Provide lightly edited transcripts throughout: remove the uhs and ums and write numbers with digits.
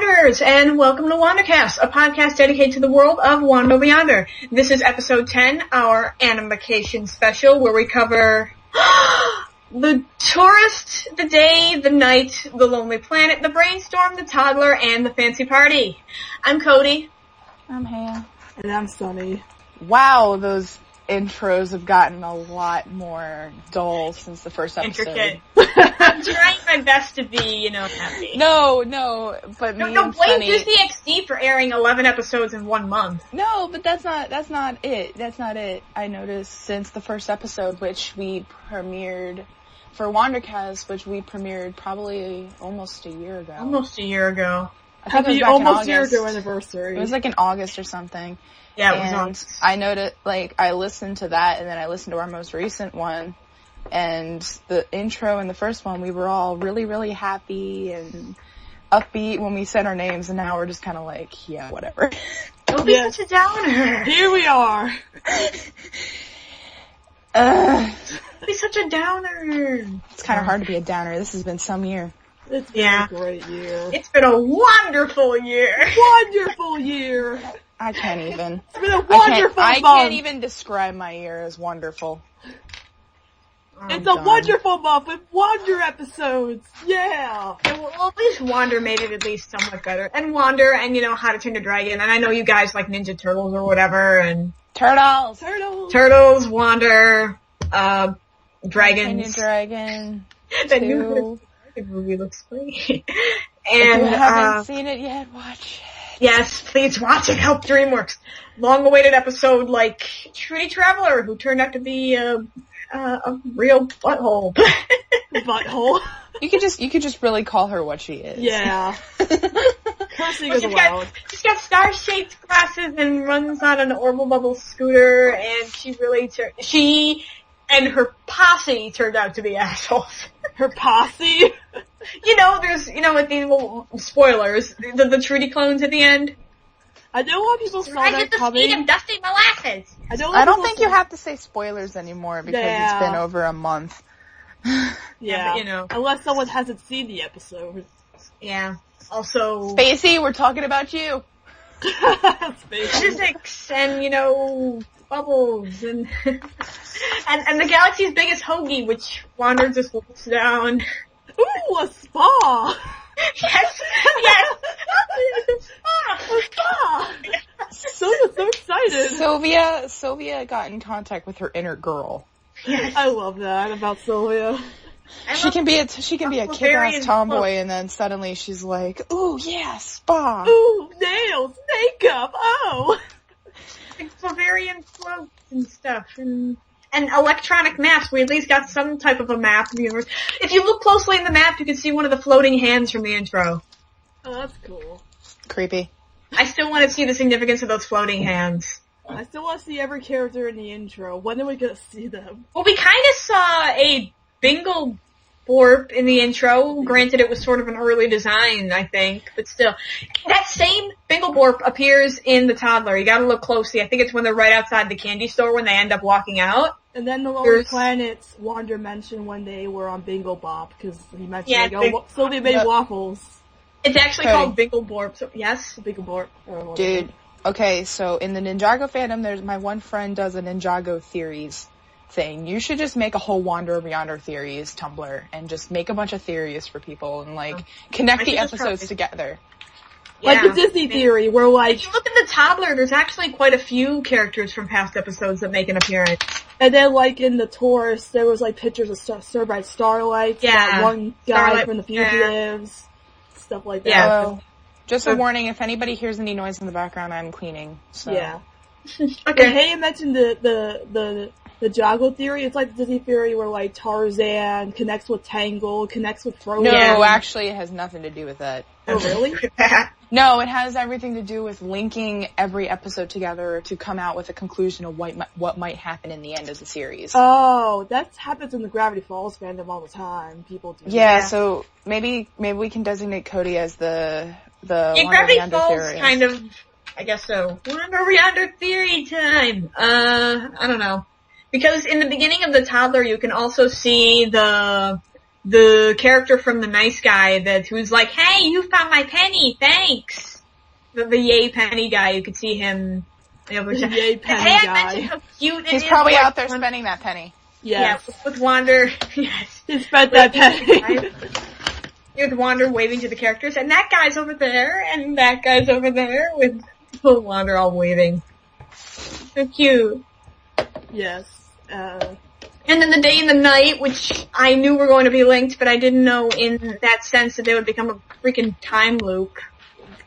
Wanderers, and welcome to WanderCast, a podcast dedicated to the world of Wander Over Yonder. This is episode 10, our Animacation special, where we cover the tourist, the day, the night, the lonely planet, the brainstorm, the toddler, and the fancy party. I'm Cody. I'm Haya. And I'm Sunny. Wow, those intros have gotten a lot more dull since the first episode. Intricate. I'm trying my best to be, happy. No, but me and blame Sunny... Disney XD for airing 11 episodes in 1 month. No, but that's not it. That's not it. I noticed since the first episode, which we premiered for WanderCast, which we premiered probably almost a year ago. Almost a year ago. I think it was back almost in August. year ago anniversary. It was like in August or something. Yeah, it was August. I noticed, I listened to that, and then I listened to our most recent one, and the intro in the first one, we were all really, really happy and upbeat when we said our names, and now we're just kind of like, yeah, whatever. Don't be such a downer. Here we are. Don't be such a downer. It's kind of hard to be a downer. This has been some year. It's been a great year. It's been a wonderful year. Wonderful year. I can't even. It's been a wonderful month. I can't even describe my year as wonderful. It's a wonderful month with Wander episodes. Yeah. Well, at least Wander made it at least somewhat better. And Wander and, How to Train a Dragon. And I know you guys like Ninja Turtles or whatever. And Turtles, Wander, Dragons. Dragon. That new movie looks great. And if you haven't seen it yet, watch it. Yes, please watch it. Help DreamWorks. Long-awaited episode like Trudy Traveler, who turned out to be a real butthole. Butthole. You could just really call her what she is. Yeah. Cursing is allowed. She's got star-shaped glasses and runs on an Orbital Bubble scooter, and she and her posse turned out to be assholes. Her posse? There's, with these little spoilers, the Trudy clones at the end. I know a lot of people saw that coming. I get the speed of dusty molasses. I don't think you have to say spoilers anymore because it's been over a month. Yeah, but, unless someone hasn't seen the episode. Yeah. Also... Spacey, we're talking about you. Physics and, bubbles and and the galaxy's biggest hoagie, which Wander just looks down. Ooh, a spa! Yes! A spa! So excited. Sylvia got in contact with her inner girl. Yes. I love that about Sylvia. She can be a kick-ass tomboy, and then suddenly she's like, "Ooh, yeah, spa. Ooh, nails, makeup. Oh." Bavarian floats and stuff, and electronic maps. We at least got some type of a map of the universe. If you look closely in the map, you can see one of the floating hands from the intro. Oh, that's cool. Creepy. I still want to see the significance of those floating hands. I still want to see every character in the intro. When are we going to see them? Well, we kind of saw a Bingle Borp in the intro. Granted, it was sort of an early design, I think, but still. That same Bingle Borp appears in the Toddler. You gotta look closely. I think it's when they're right outside the candy store when they end up walking out. And then the Lonely Planets, Wander mentioned when they were on Bingle Bop, because he mentioned, Sylvia made waffles. It's actually called Bingle Borp, so yes? Bingle Borp. Dude, okay, so in the Ninjago fandom, there's my one friend does a Ninjago theories thing. You should just make a whole Wander Over Yonder theories Tumblr and just make a bunch of theories for people and connect the episodes together. Like the Disney theory, where if you look at the Toddler, there's actually quite a few characters from past episodes that make an appearance. And then in the Taurus, there was pictures of Served by Starlight. Yeah. One guy from the Fugitives. Stuff like that. Yeah. So, just a warning, if anybody hears any noise in the background, I'm cleaning. So. Yeah. Okay. And Haya mentioned the Jago theory. It's like the Disney theory where Tarzan connects with Tangle, connects with Frozen. No, actually it has nothing to do with that. Oh, really? No, it has everything to do with linking every episode together to come out with a conclusion of what might happen in the end of the series. Oh, that happens in the Gravity Falls fandom all the time. People do that. So maybe we can designate Cody as the Gravity Falls theory. Kind of, I guess so. Wander Over Yonder theory time. I don't know. Because in the beginning of the Toddler, you can also see the the character from The Nice Guy who's like, hey, you found my penny, thanks. The yay penny guy, you could see him. Yay penny hey, guy. I mentioned how cute it He's is, probably like, out there spending that penny. Yes. Yeah, with Wander. Yes. He spent that penny. With Wander waving to the characters, and that guy's over there, and that guy's over there, with Wander all waving. So cute. Yes. And then the day and the night, which I knew were going to be linked, but I didn't know in that sense that they would become a freaking time loop.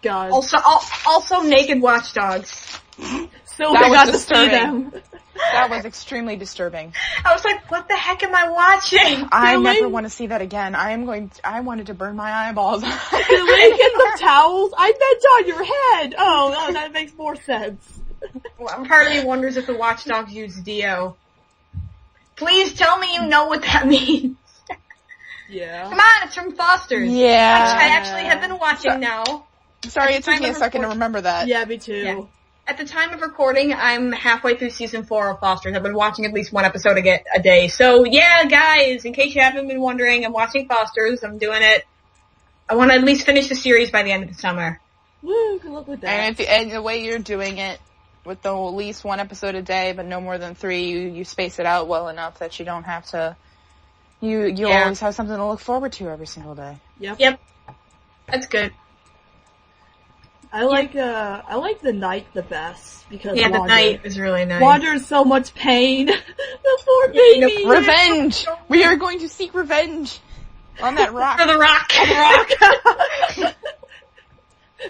God. Also naked watchdogs. So That we was got to see disturbing. them. That was extremely disturbing. I was like, what the heck am I watching? I Really? never want to see that again. I wanted to burn my eyeballs. The link in the towels, I meant on your head. Oh, that makes more sense. Well, part of me wonders if the watchdogs use Dio. Please tell me you know what that means. Yeah. Come on, it's from Foster's. Yeah. I actually have been watching now. Sorry, it took me a second to remember that. Yeah, me too. Yeah. At the time of recording, I'm halfway through season 4 of Foster's. I've been watching at least one episode a day. So yeah, guys, in case you haven't been wondering, I'm watching Foster's. I'm doing it. I want to at least finish the series by the end of the summer. Woo, good luck with that. And the way you're doing it, with at least one episode a day, but no more than 3, you space it out well enough that you don't have to. You always have something to look forward to every single day. Yep. That's good. I like the night the best because Yeah, the Wander. night is really nice. Wander in so much pain. The poor baby. Revenge! We are going to seek revenge on that rock. For the rock.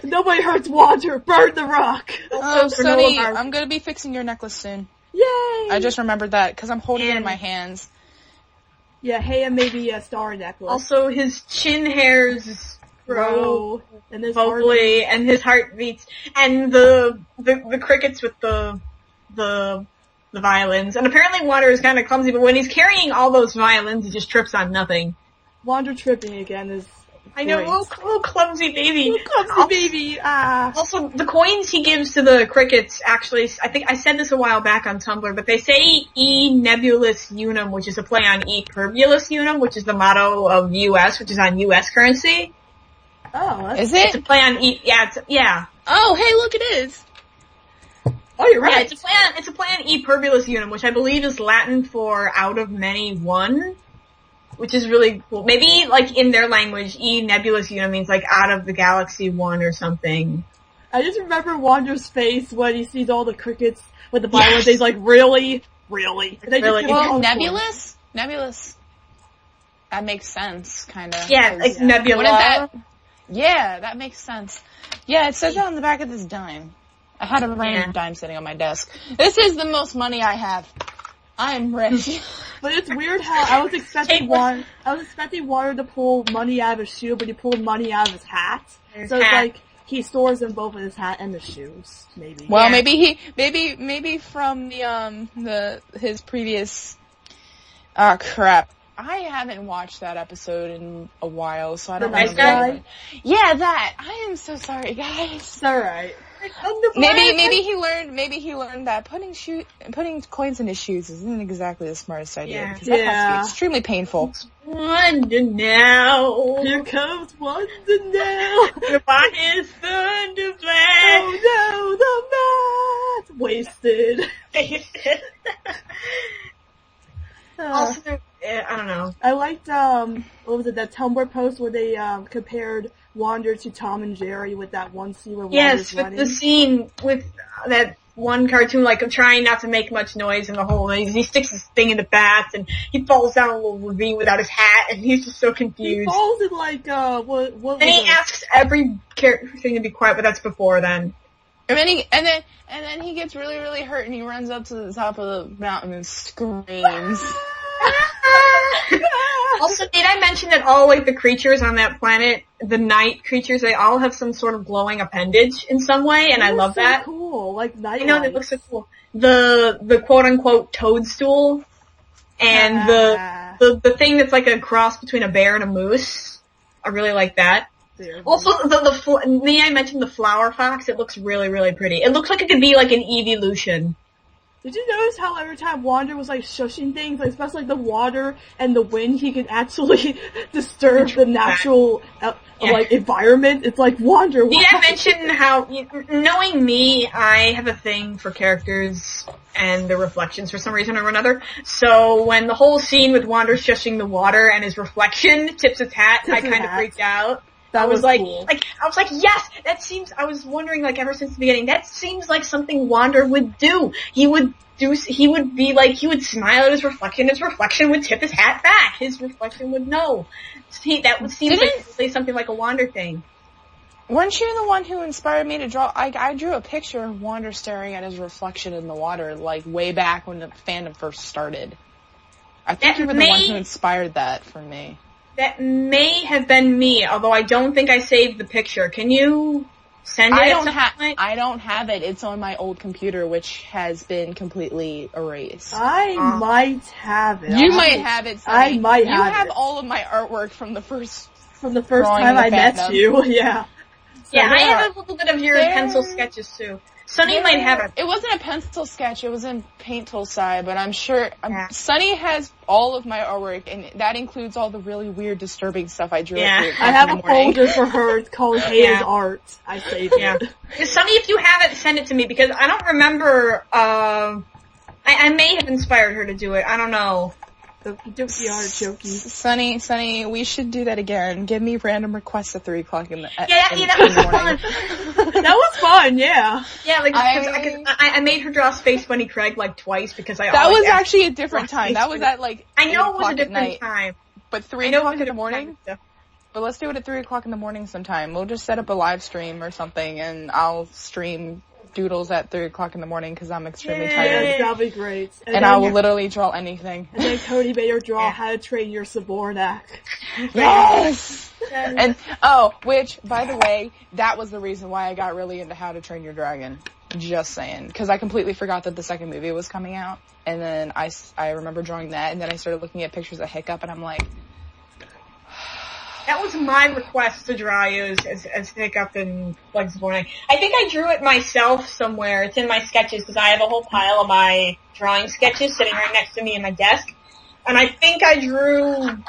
Nobody hurts Wander. Burn the rock. Oh, for Sonny, Noah, I'm going to be fixing your necklace soon. Yay! I just remembered that because I'm holding it in And- my hands. Yeah, Haya maybe a star necklace. Also, his chin hairs grow and his vocally, and his heart beats, and the crickets with the violins. And apparently Wander is kind of clumsy, but when he's carrying all those violins, he just trips on nothing. Wander tripping again is. I know, great. little clumsy baby. Little clumsy baby. Also, the coins he gives to the crickets, actually, I think I said this a while back on Tumblr, but they say E Nebulous Unum, which is a play on E Turbulus Unum, which is the motto of US, which is on US currency. Oh, that's, Is It's a it? play on E, yeah. Oh, hey, look, it is. oh, you're Yeah, right. it's a play on E Turbulus Unum, which I believe is Latin for out of many one, which is really cool. Maybe, like, in their language, E Nebulous Unum means, like, out of the galaxy one or something. I just remember Wander's face when he sees all the crickets with the violins. Yes. He's like, really? Really? And they just Really. give him Well, all nebulous? Nebulous. That makes sense, kind of. Yeah, like nebula. Wouldn't that? Yeah, that makes sense. Yeah, it says it on the back of this dime. I had a random dime sitting on my desk. This is the most money I have. I'm rich. But it's weird how I was expecting Wander to pull money out of his shoe, but he pulled money out of his hat. His So it's hat. like he stores them both in his hat and the shoes, maybe. Well, Yeah. maybe from his previous. Crap. I haven't watched that episode in a while, so I don't The Nice remember. Guy? Yeah, that. I am so sorry, guys. It's alright. Maybe he learned that putting coins in his shoes isn't exactly the smartest idea. Yeah. Because that has to Yeah. be extremely painful. Wonder now. Here comes Wonder now. Why is thunder black? Oh no, the mat's wasted. Also, I don't know. I liked, what was it, that Tumblr post where they, compared Wander to Tom and Jerry with that one scene where Wander's Yes, with running. the scene with that one cartoon, like, of trying not to make much noise in the whole thing. He sticks his thing in the bath, and he falls down a little ravine without his hat, and he's just so He confused. falls in like, what And was he it? asks every thing to be quiet, but that's before then. And then he gets really, really hurt, and he runs up to the top of the mountain and screams. Also, did I mention that all, like, the creatures on that planet, the night creatures, they all have some sort of glowing appendage in some way, and I They love look so that. cool, like night I know, they lights. look so cool. The quote-unquote toadstool, and the thing that's like a cross between a bear and a moose. I really like that. Also, I mentioned the flower fox. It looks really, really pretty. It looks like it could be like an evolution. Did you notice how every time Wander was like shushing things, like especially like the water and the wind, he could actually disturb the natural like environment? It's like Wander. Did I mention how, knowing me, I have a thing for characters and their reflections for some reason or another. So when the whole scene with Wander shushing the water and his reflection tips his hat, I kind of freaked out. That was like, cool. I was like, yes, that seems, I was wondering like ever since the beginning, that seems like something Wander would do. He would smile at his reflection would tip his hat back. His reflection would know. That would seem like something like a Wander thing. Weren't you the one who inspired me to draw? I drew a picture of Wander staring at his reflection in the water, like way back when the fandom first started. I think you were the one who inspired that for me. That may have been me, although I don't think I saved the picture. Can you send it? I don't have it. It's on my old computer, which has been completely erased. I might have it. You might have it. Sonny. I might have it. You have all of my artwork from the first time I met you. Yeah. So, I have a little bit of your pencil sketches too. Sonny might have it. It wasn't a pencil sketch. It was in Paint Tool side, but I'm sure Sonny has all of my artwork, and that includes all the really weird, disturbing stuff I drew. Yeah. I have a folder for her called Haya's Art. I saved it. Sonny, if you have it, send it to me because I don't remember. I may have inspired her to do it. I don't know. Dokey artichoke. Sonny, we should do that again. Give me random requests at 3 o'clock in the morning. That was fun. That was fun, yeah. Yeah, like, I made her draw Space Bunny Craig, like, twice, because That was actually a different time. That was at, like, I know it was a different time. But 3 o'clock in the morning? But let's do it at 3 o'clock in the morning sometime. We'll just set up a live stream or something, and I'll stream doodles at 3 o'clock in the morning because I'm extremely tired. That'll be great. And I will literally draw anything. And then Cody made her draw How to Train Your Subornak. Yes! And, which, by the way, that was the reason why I got really into How to Train Your Dragon. Just saying. Because I completely forgot that the second movie was coming out. And then I remember drawing that, and then I started looking at pictures of Hiccup, and I'm like... That was my request to draw you as Hiccup and Subornak. I think I drew it myself somewhere. It's in my sketches because I have a whole pile of my drawing sketches sitting right next to me in my desk. And I think I drew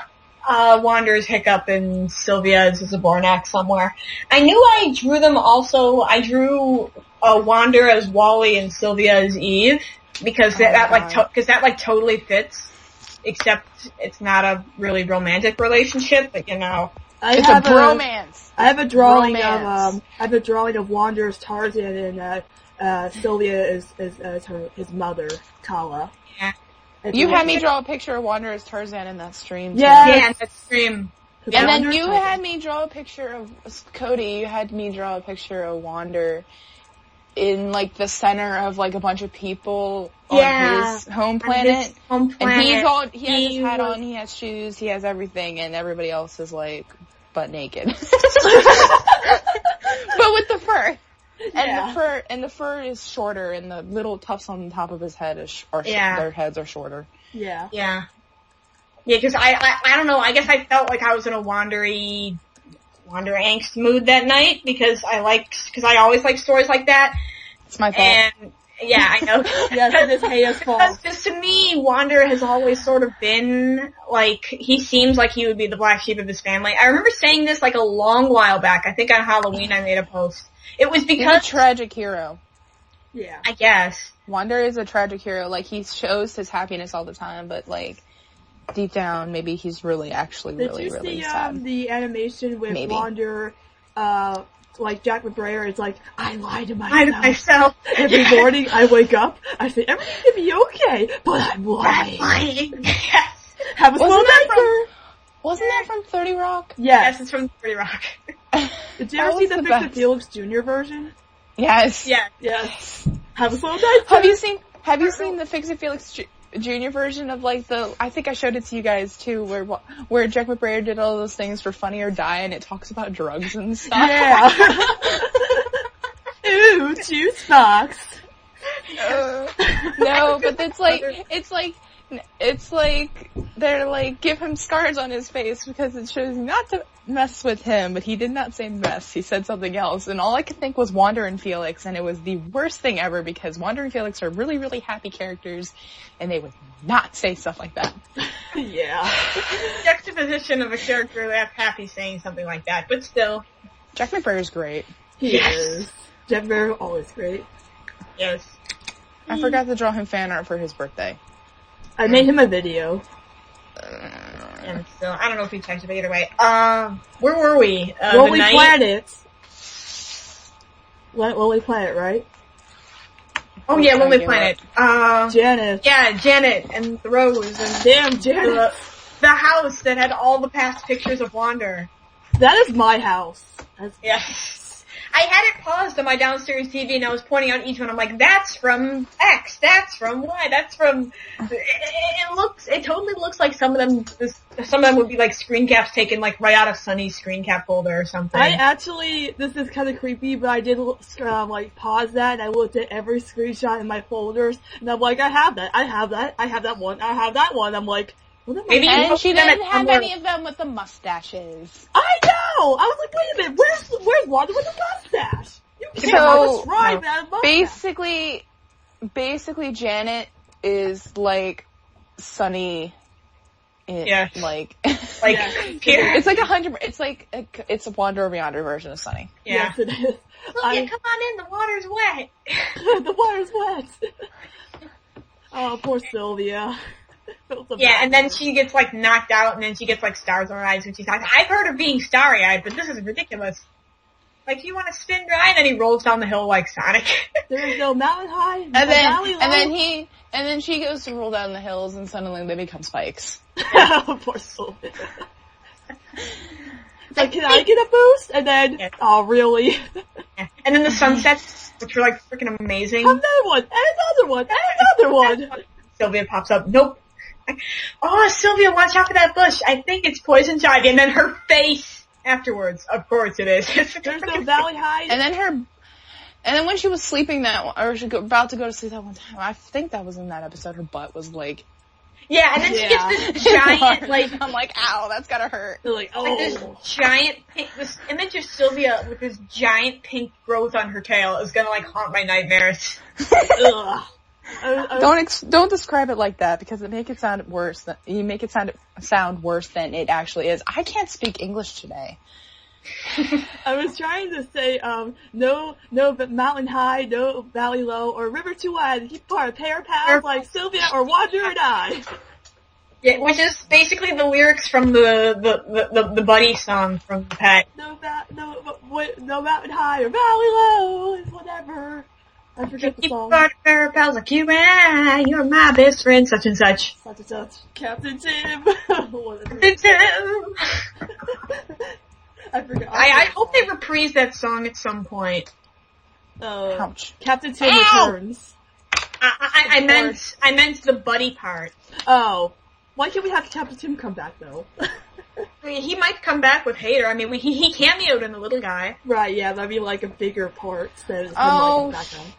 Wander's Hiccup and Sylvia's Subornak somewhere. I knew I drew them also. I drew Wander as Wally and Sylvia as Eve because that totally fits. Except it's not a really romantic relationship, but it's a bromance. I have a drawing of Wander as Tarzan and Sylvia is his mother, Kala. Yeah. You had me draw a picture of Wander as Tarzan in that stream. Yeah, in that stream. And then you had me draw a picture of Cody. You had me draw a picture of Wander in, like, the center of, like, a bunch of people on his home planet. And he has his hat on, he has shoes, he has everything, and everybody else is, like, butt naked. But with the fur. And the fur is shorter, and the little tufts on the top of his head their heads are shorter. Yeah. Yeah. Yeah, because I don't know, I guess I felt like I was in a Wander angst mood that night because I always like stories like that. It's my fault. And yeah, I know. Yes, it is Haya's fault. Because to me, Wander has always sort of been like he seems like he would be the black sheep of his family. I remember saying this like a long while back. I think on Halloween I made a post. It was because he's a tragic hero. Yeah, I guess Wander is a tragic hero. Like he shows his happiness all the time, but like. Deep down, maybe he's really actually really sad. Did you see the animation with Wander, like Jack McBrayer is like, I lie to myself. Every morning I wake up, I say, everything can be okay, but I'm lying. Yes. Have a slow night. Wasn't that from 30 Rock? Yes, it's from 30 Rock. Did you ever see the Victor Felix Jr. version? Yes. Yeah. Yes. Have a slow night. Have you seen the Fix It Felix Junior version of like I think I showed it to you guys too, where Jack McBrayer did all those things for Funny or Die, and it talks about drugs and stuff. Yeah. Ooh, juice box. No, but it's like It's like, they're like, give him scars on his face because it shows not to mess with him, but he did not say mess. He said something else. And all I could think was Wander and Felix, and it was the worst thing ever because Wander and Felix are really, really happy characters, and they would not say stuff like that. Yeah. Juxtaposition of a character that's happy saying something like that, but still. Jack McBraier's great. He is. Jack McBrayer, always great. Yes. I forgot to draw him fan art for his birthday. I made him a video. And so, I don't know if we checked it, but either way. Where were we? Lonely Planet. Lonely Planet, right? Oh yeah, Lonely Planet. Janet. Yeah, Janet and the Rose and damn Janet. The house that had all the past pictures of Wander. That is my house. Yes. I had it paused on my downstairs TV and I was pointing out each one. I'm like, that's from X, that's from Y, that's from... It totally looks like some of them would be like screen caps taken like right out of Sunny's screen cap folder or something. This is kind of creepy, but I did like pause that and I looked at every screenshot in my folders and I'm like, I have that one. I'm like, maybe and she didn't have any of them with the mustaches. I know! I was like, wait a minute, where's Wander with the mustache? You can't describe that mustache. Basically Janet is like Sunny in, like it's like 100, it's a Wander over Yonder version of Sunny. Yeah. Yes, it is. Look, come on in, the water's wet. The water's wet. Oh, poor Sylvia. Yeah, and then she gets like knocked out and then she gets like stars in her eyes when she's knocked out. I've heard of being starry-eyed, but this is ridiculous. Like, you want to spin dry? And then he rolls down the hill like Sonic. There is no mountain high, and then she goes to roll down the hills and suddenly they become spikes. Poor Sylvia. Like, can I get a boost? And then, oh really? Yeah. And then the sunsets, which were like freaking amazing. Another one, and another one, and another one. Sylvia pops up. Nope. Oh, Sylvia, watch out for that bush. I think it's poison ivy. And then her face afterwards. Of course it is. There's no valley high. And then when she was sleeping or she about to go to sleep that one time, I think that was in that episode, her butt was like... Yeah, and then she gets this giant, like... I'm like, ow, that's gotta hurt. Like, oh. Like this giant pink... This image of Sylvia with this giant pink growth on her tail is gonna, like, haunt my nightmares. Ugh. Don't describe it like that because you make it sound worse than it actually is. I can't speak English today. I was trying to say no mountain high, no valley low, or river too wide. Keep apart, pair pals like Sylvia or Wander and I. Yeah, which is basically the lyrics from the Buddy song from the Pet. No mountain high or valley low, whatever. I forget the song. Keep pals like you and I, you're my best friend, such and such. Such and such. Captain Tim. Captain Tim. I forgot. I hope they reprise that song at some point. Ouch. Captain Tim returns. I meant the Buddy part. Oh. Why can't we have Captain Tim come back, though? I mean, he might come back with Hater. I mean, he cameoed in The Little Guy. Right, yeah, that'd be like a bigger part instead of like a background.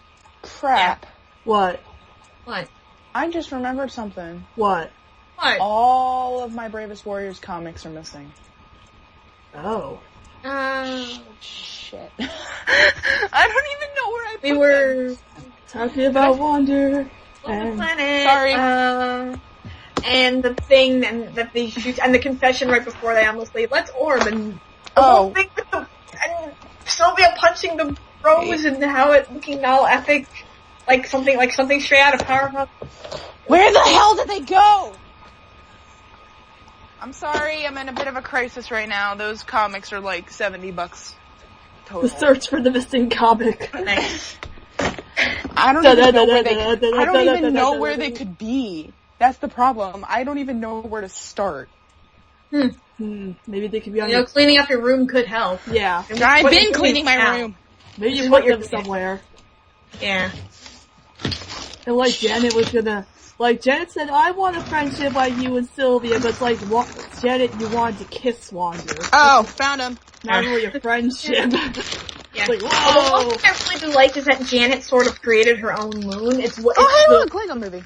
Crap. Yeah. What? I just remembered something. What? All of my Bravest Warriors comics are missing. Oh. Shit. I don't even know where I put them. We were talking about Wander. And Planet. Sorry. And the thing that they shoot, and the confession right before they almost leave. Let's orb and the whole thing with and Sylvia punching the rose and how it looking all epic, like something straight out of Powerpuff. Where the hell did they go? I'm sorry, I'm in a bit of a crisis right now. Those comics are like $70 total. The search for the missing comic. Nice. I don't even know where they could be. That's the problem. I don't even know where to start. Maybe they could be on cleaning up your room could help. Yeah. I've been cleaning my room. Maybe you put them somewhere. Yeah. And like Janet was gonna... Like, Janet said, I want a friendship like you and Sylvia, but it's like, Janet, you wanted to kiss Wander. Oh, found him. Not really a friendship. Yeah. Like, whoa! Well, the one thing I really do like is that Janet sort of created her own moon. It's look, Lego movie.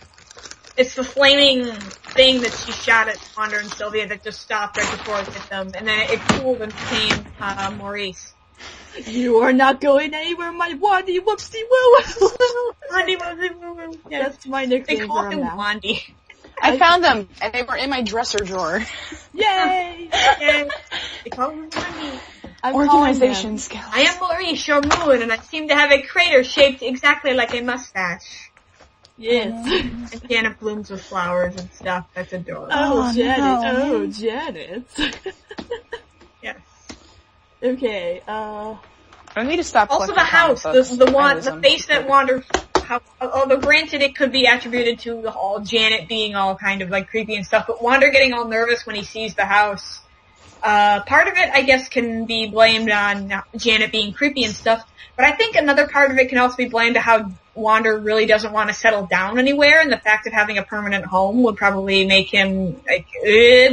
It's the flaming thing that she shot at Wander and Sylvia that just stopped right before it hit them, and then it cooled and became Maurice. You are not going anywhere, my Wandy Whoopsie Woo! Wandy Whoopsie Woo Woo. Yes. That's my nickname. They call him Wandy. I found them, and they were in my dresser drawer. Yay! Yay! They call him Wandy. Organization skills. I am Maurice, your moon, and I seem to have a crater shaped exactly like a mustache. Yes. And Janet blooms with flowers and stuff. That's adorable. Oh, Janet. No. Oh, Janet. Yes. Okay, I need to stop. Also the house, the face that wanders. Although granted it could be attributed to all Janet being all kind of like creepy and stuff, but Wander getting all nervous when he sees the house. Part of it, I guess, can be blamed on Janet being creepy and stuff, but I think another part of it can also be blamed to how Wander really doesn't want to settle down anywhere, and the fact of having a permanent home would probably make him, like,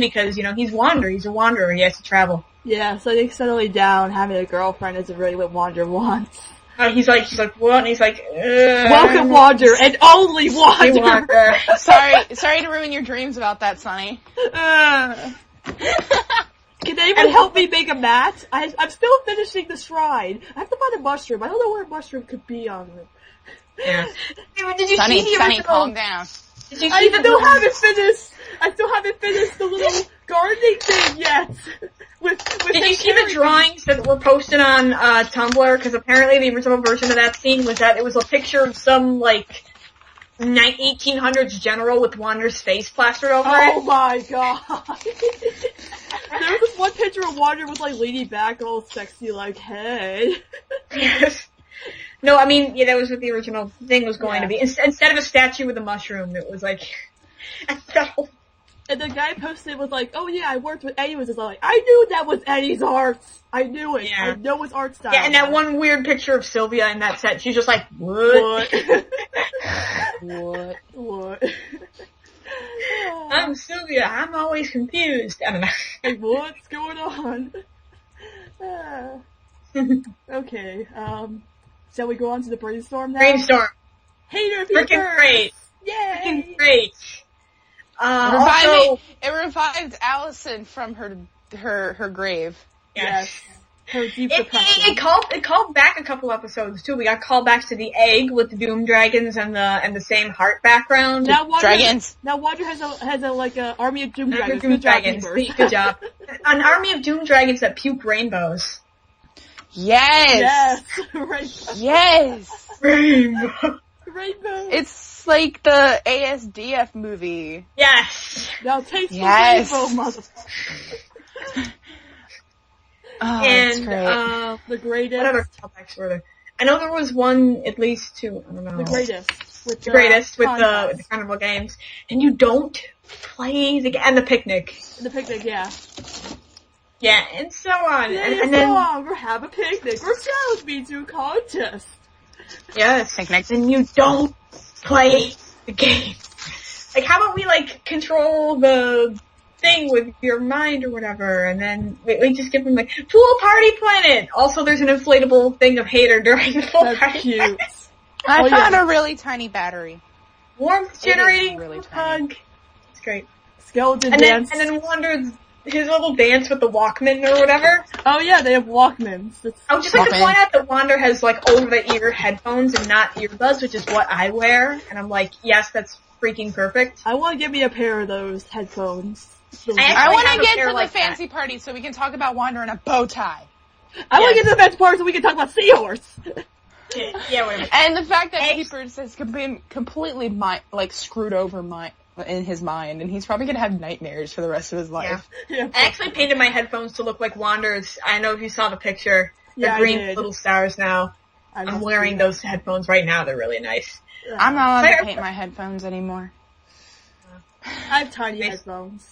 because, you know, he's a wanderer, he has to travel. Yeah, so I think settling down, having a girlfriend isn't really what Wander wants. He's like, what? And he's like, welcome, Wander, and only Wander! Sorry to ruin your dreams about that, Sonny. Can anyone help me make a mat? I'm still finishing the shrine. I have to find a mushroom. I don't know where a mushroom could be on it. Yeah. Did you Sonny, see the original? calm down. Did you see I still haven't finished the little gardening thing yet. Did you see the drawings that were posted on Tumblr? Because apparently the original version of that scene was that it was a picture of some, like, 1800s general with Wander's face plastered over it. Oh my god. There was this one picture of Wander was, like, leaning back all sexy, like, hey. Yes. No, I mean, yeah, that was what the original thing was going to be. Instead of a statue with a mushroom, it was like... And the guy posted was like, oh yeah, I worked with Eddie, was just like, I knew that was Eddie's art. I knew it. Yeah. I know his art style. Yeah, and that one weird picture of Sylvia in that set, she's just like, what? What? I'm Sylvia, I'm always confused. I don't know. Like, what's going on? Okay, shall we go on to the brainstorm now? Brainstorm. Hater Freaking great. Yay! Freaking great. It revived Allison from her grave. Yes. Her deep depression. It called back a couple episodes too. We got callbacks to the egg with the Doom Dragons and the same heart background. Now Wander, Dragons. Now Wander has a army of Doom Dragons. Good job. An army of Doom Dragons that puke rainbows. Yes. Rainbow. Yes. Rainbow. It's like the ASDF movie. Yes. Now taste the rainbow, motherfucker. Oh, and that's great. The greatest. What other topics were there? I know there was one, at least two. I don't know. The greatest. With the Carnival Games, and you don't play and the picnic. The picnic, yeah. Yeah, and so on. Yeah, and then or have a picnic, or challenge me to a contest. Yes. Picnic. And you don't play the game. Like, how about we, like, control the thing with your mind or whatever, and then we just give them, like, Pool Party Planet! Also, there's an inflatable thing of Hater during the Pool Party cute. Planet. I found a really tiny battery. Warmth generating really hug. It's great. Skeleton and dance. And then Wander's his little dance with the Walkman or whatever. Oh yeah, they have Walkmans. I would just like to point out that Wander has like over-the-ear headphones and not earbuds, which is what I wear. And I'm like, yes, that's freaking perfect. I want to get me a pair of those headphones. I want to get to the fancy party so we can talk about Wander in a bow tie. I want to get to the fancy party so we can talk about Seahorse. Yeah, whatever. And the fact that Keepers has been completely screwed over in his mind, and he's probably gonna have nightmares for the rest of his life. Yeah. I actually painted my headphones to look like Wander's. I know if you saw the picture. They're green little stars now. I'm wearing those headphones right now. They're really nice. I'm not allowed to paint my headphones anymore. I have tiny headphones.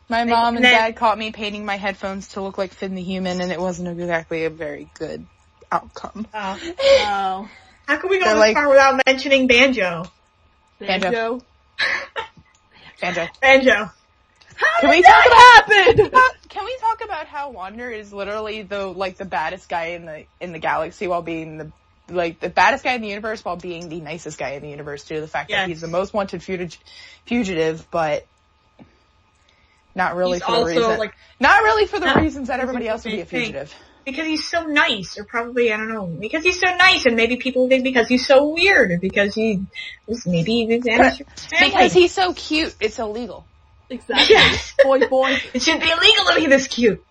My mom and dad caught me painting my headphones to look like Finn the Human, and it wasn't exactly a very good outcome. Oh. How can we go this far without mentioning Banjo? Banjo. How did that happen? Can we talk about how Wander is literally the baddest guy in the galaxy while being the like the baddest guy in the universe while being the nicest guy in the universe too. The fact that he's the most wanted fugitive, but not really for the reasons that everybody else would be a fugitive. Because he's so nice, or probably, I don't know, because he's so nice, and maybe people think because he's so weird, or because because he's so cute, it's illegal. Exactly. Yes. Boy. It should be illegal to be this cute.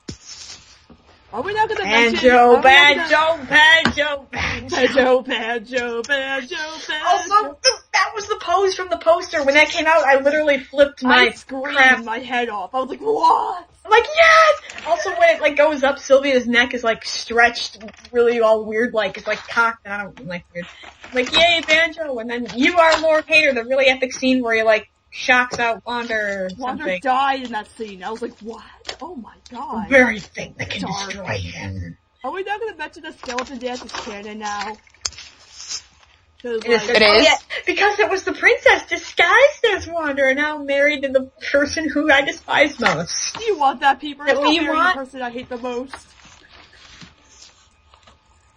Are we not gonna banjo. Also, that was the pose from the poster. When that came out, I literally flipped my head off. I was like, what? I'm like, yes! Also, when it, like, goes up, Sylvia's neck is, like, stretched really all weird, like, it's, like, cocked, and I don't like weird. I'm like, yay, Banjo! And then You Are Lord Hater, the really epic scene where he, like, shocks out Wander or something. Wander died in that scene. I was like, what? Oh my god. The very thing that can destroy him. Are we not gonna mention the skeleton dance is canon now? It is? Yeah, because it was the princess disguised as Wander and now married to the person who I despise most. Do you want that, people? That what you want? The person I hate the most.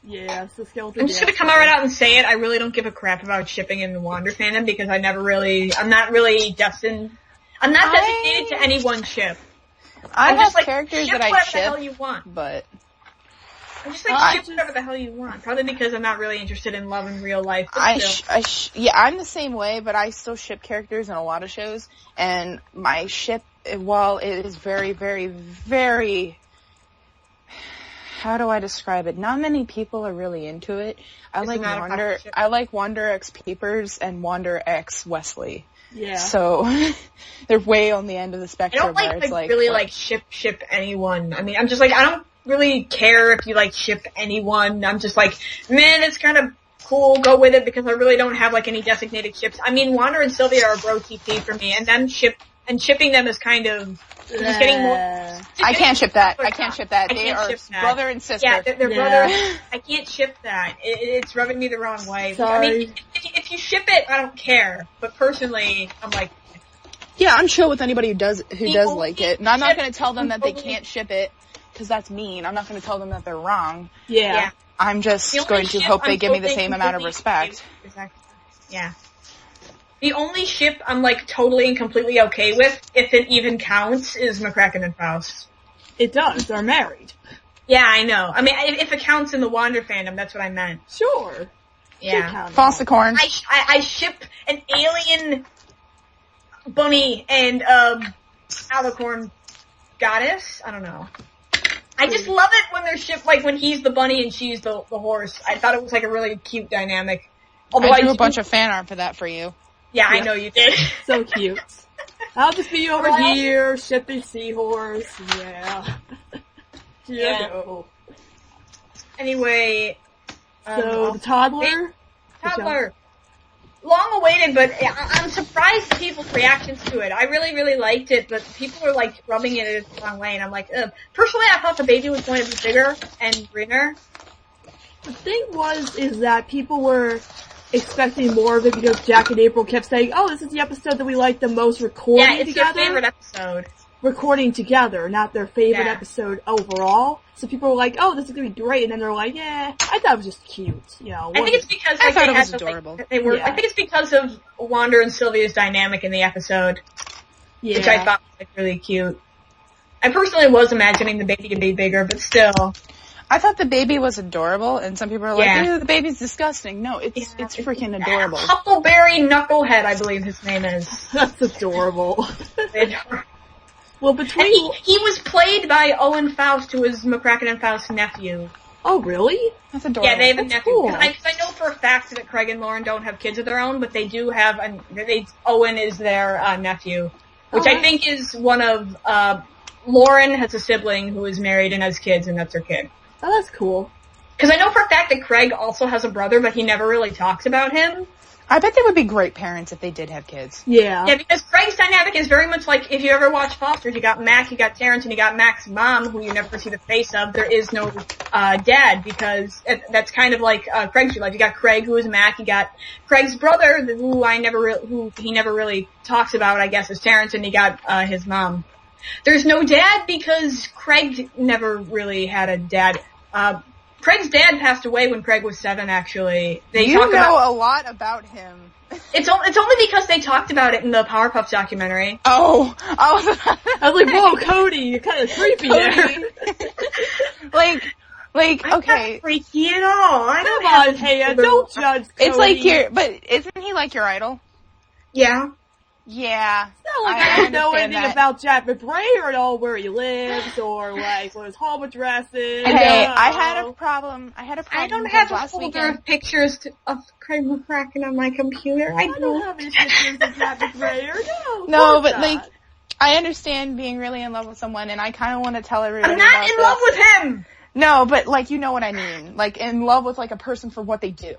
Yes, the skeleton I'm just gonna come right out and say it. I really don't give a crap about shipping in the Wander fandom because I'm not really designated to any one ship. I have like, characters ship that I whatever ship, the hell you want. But I'm just like, ship whatever the hell you want. Probably because I'm not really interested in love in real life. I'm the same way, but I still ship characters in a lot of shows, and my ship, while it is very, very, very, how do I describe it? Not many people are really into it. I like Wander X Peepers and Wander X Wesley. Yeah. So they're way on the end of the spectrum. I don't really ship anyone. I mean, I'm just like, I don't really care if you like ship anyone. I'm just like, man, it's kind of cool, go with it, because I really don't have like any designated ships. I mean, Wander and Sylvia are bro TP for me, and then shipping them is kind of just getting more. I can't ship that. They are brother and sister. Yeah, they're brother. I can't ship that. It's rubbing me the wrong way. Sorry. I mean, if you ship it, I don't care. But personally, I'm like, yeah, I'm chill with anybody who does like it, and I'm not going to tell them that they can't ship it because that's mean. I'm not going to tell them that they're wrong. Yeah. I'm just going to hope they give me the same amount of respect. Exactly. Yeah. The only ship I'm like totally and completely okay with, if it even counts, is McCracken and Faust. It does. They're married. Yeah, I know. I mean, if it counts in the Wander fandom, that's what I meant. Sure. Yeah. Falsicorn. I ship an alien bunny and alicorn goddess. I don't know. I just love it when they're shipped, like when he's the bunny and she's the horse. I thought it was like a really cute dynamic. Although I drew a bunch of fan art for that for you. Yeah, I know you did. So cute. I'll just be over here, shipping seahorse. Yeah. Yeah. Anyway. So, the Toddler? Toddler. Long awaited, but I'm surprised at people's reactions to it. I really, really liked it, but people are like rubbing it the wrong way, and I'm like, ugh. Personally, I thought the baby was going to be bigger and greener. The thing is that people were expecting more of it because Jack and April kept saying, oh, this is the episode that we like the most recording together. Yeah, it's their favorite episode. Recording together, not their favorite episode overall. So people were like, oh, this is gonna be great, and then they're like, yeah, I thought it was just cute, you know. I think it's because I thought it was adorable. I think it's because of Wander and Sylvia's dynamic in the episode, which I thought was like really cute. I personally was imagining the baby to be bigger, but still. I thought the baby was adorable, and some people are like, ew, the baby's disgusting. No, it's freaking adorable. Huckleberry Knucklehead, I believe his name is. That's adorable. Well, he was played by Owen Faust, who is McCracken and Faust's nephew. Oh, really? That's adorable. Yeah, they have a nephew. Cool. I know for a fact that Craig and Lauren don't have kids of their own, but they do have Owen is their nephew, which I think is one of Lauren has a sibling who is married and has kids, and that's her kid. Oh, that's cool. Because I know for a fact that Craig also has a brother, but he never really talks about him. I bet they would be great parents if they did have kids. Yeah. Yeah, because Craig's dynamic is very much like, if you ever watch Foster's, you got Mac, you got Terrence, and you got Mac's mom, who you never see the face of. There is no dad, because that's kind of like Craig's life. You got Craig, who is Mac, you got Craig's brother, who he never really talks about, I guess, is Terrence, and you got his mom. There's no dad because Craig never really had a dad. Craig's dad passed away when Craig was 7, actually. You know a lot about him. It's only because they talked about it in the Powerpuff documentary. Oh. I was like, whoa, Cody, you're kind of creepy there. like, I'm okay. not freaky at all. I don't Come on, Haya, don't judge Cody. It's like but isn't he like your idol? Yeah. Yeah. It's not like I don't know anything about Jack McBrayer at all, where he lives, or like what his home address is. Hey, I had a problem. I don't have a folder of pictures of Craig McCracken on my computer. I don't have any pictures of Jack McBrayer. No, but like, I understand being really in love with someone, and I kind of want to tell everybody. I'm not in love with him. No, but like, you know what I mean. Like, in love with like a person for what they do.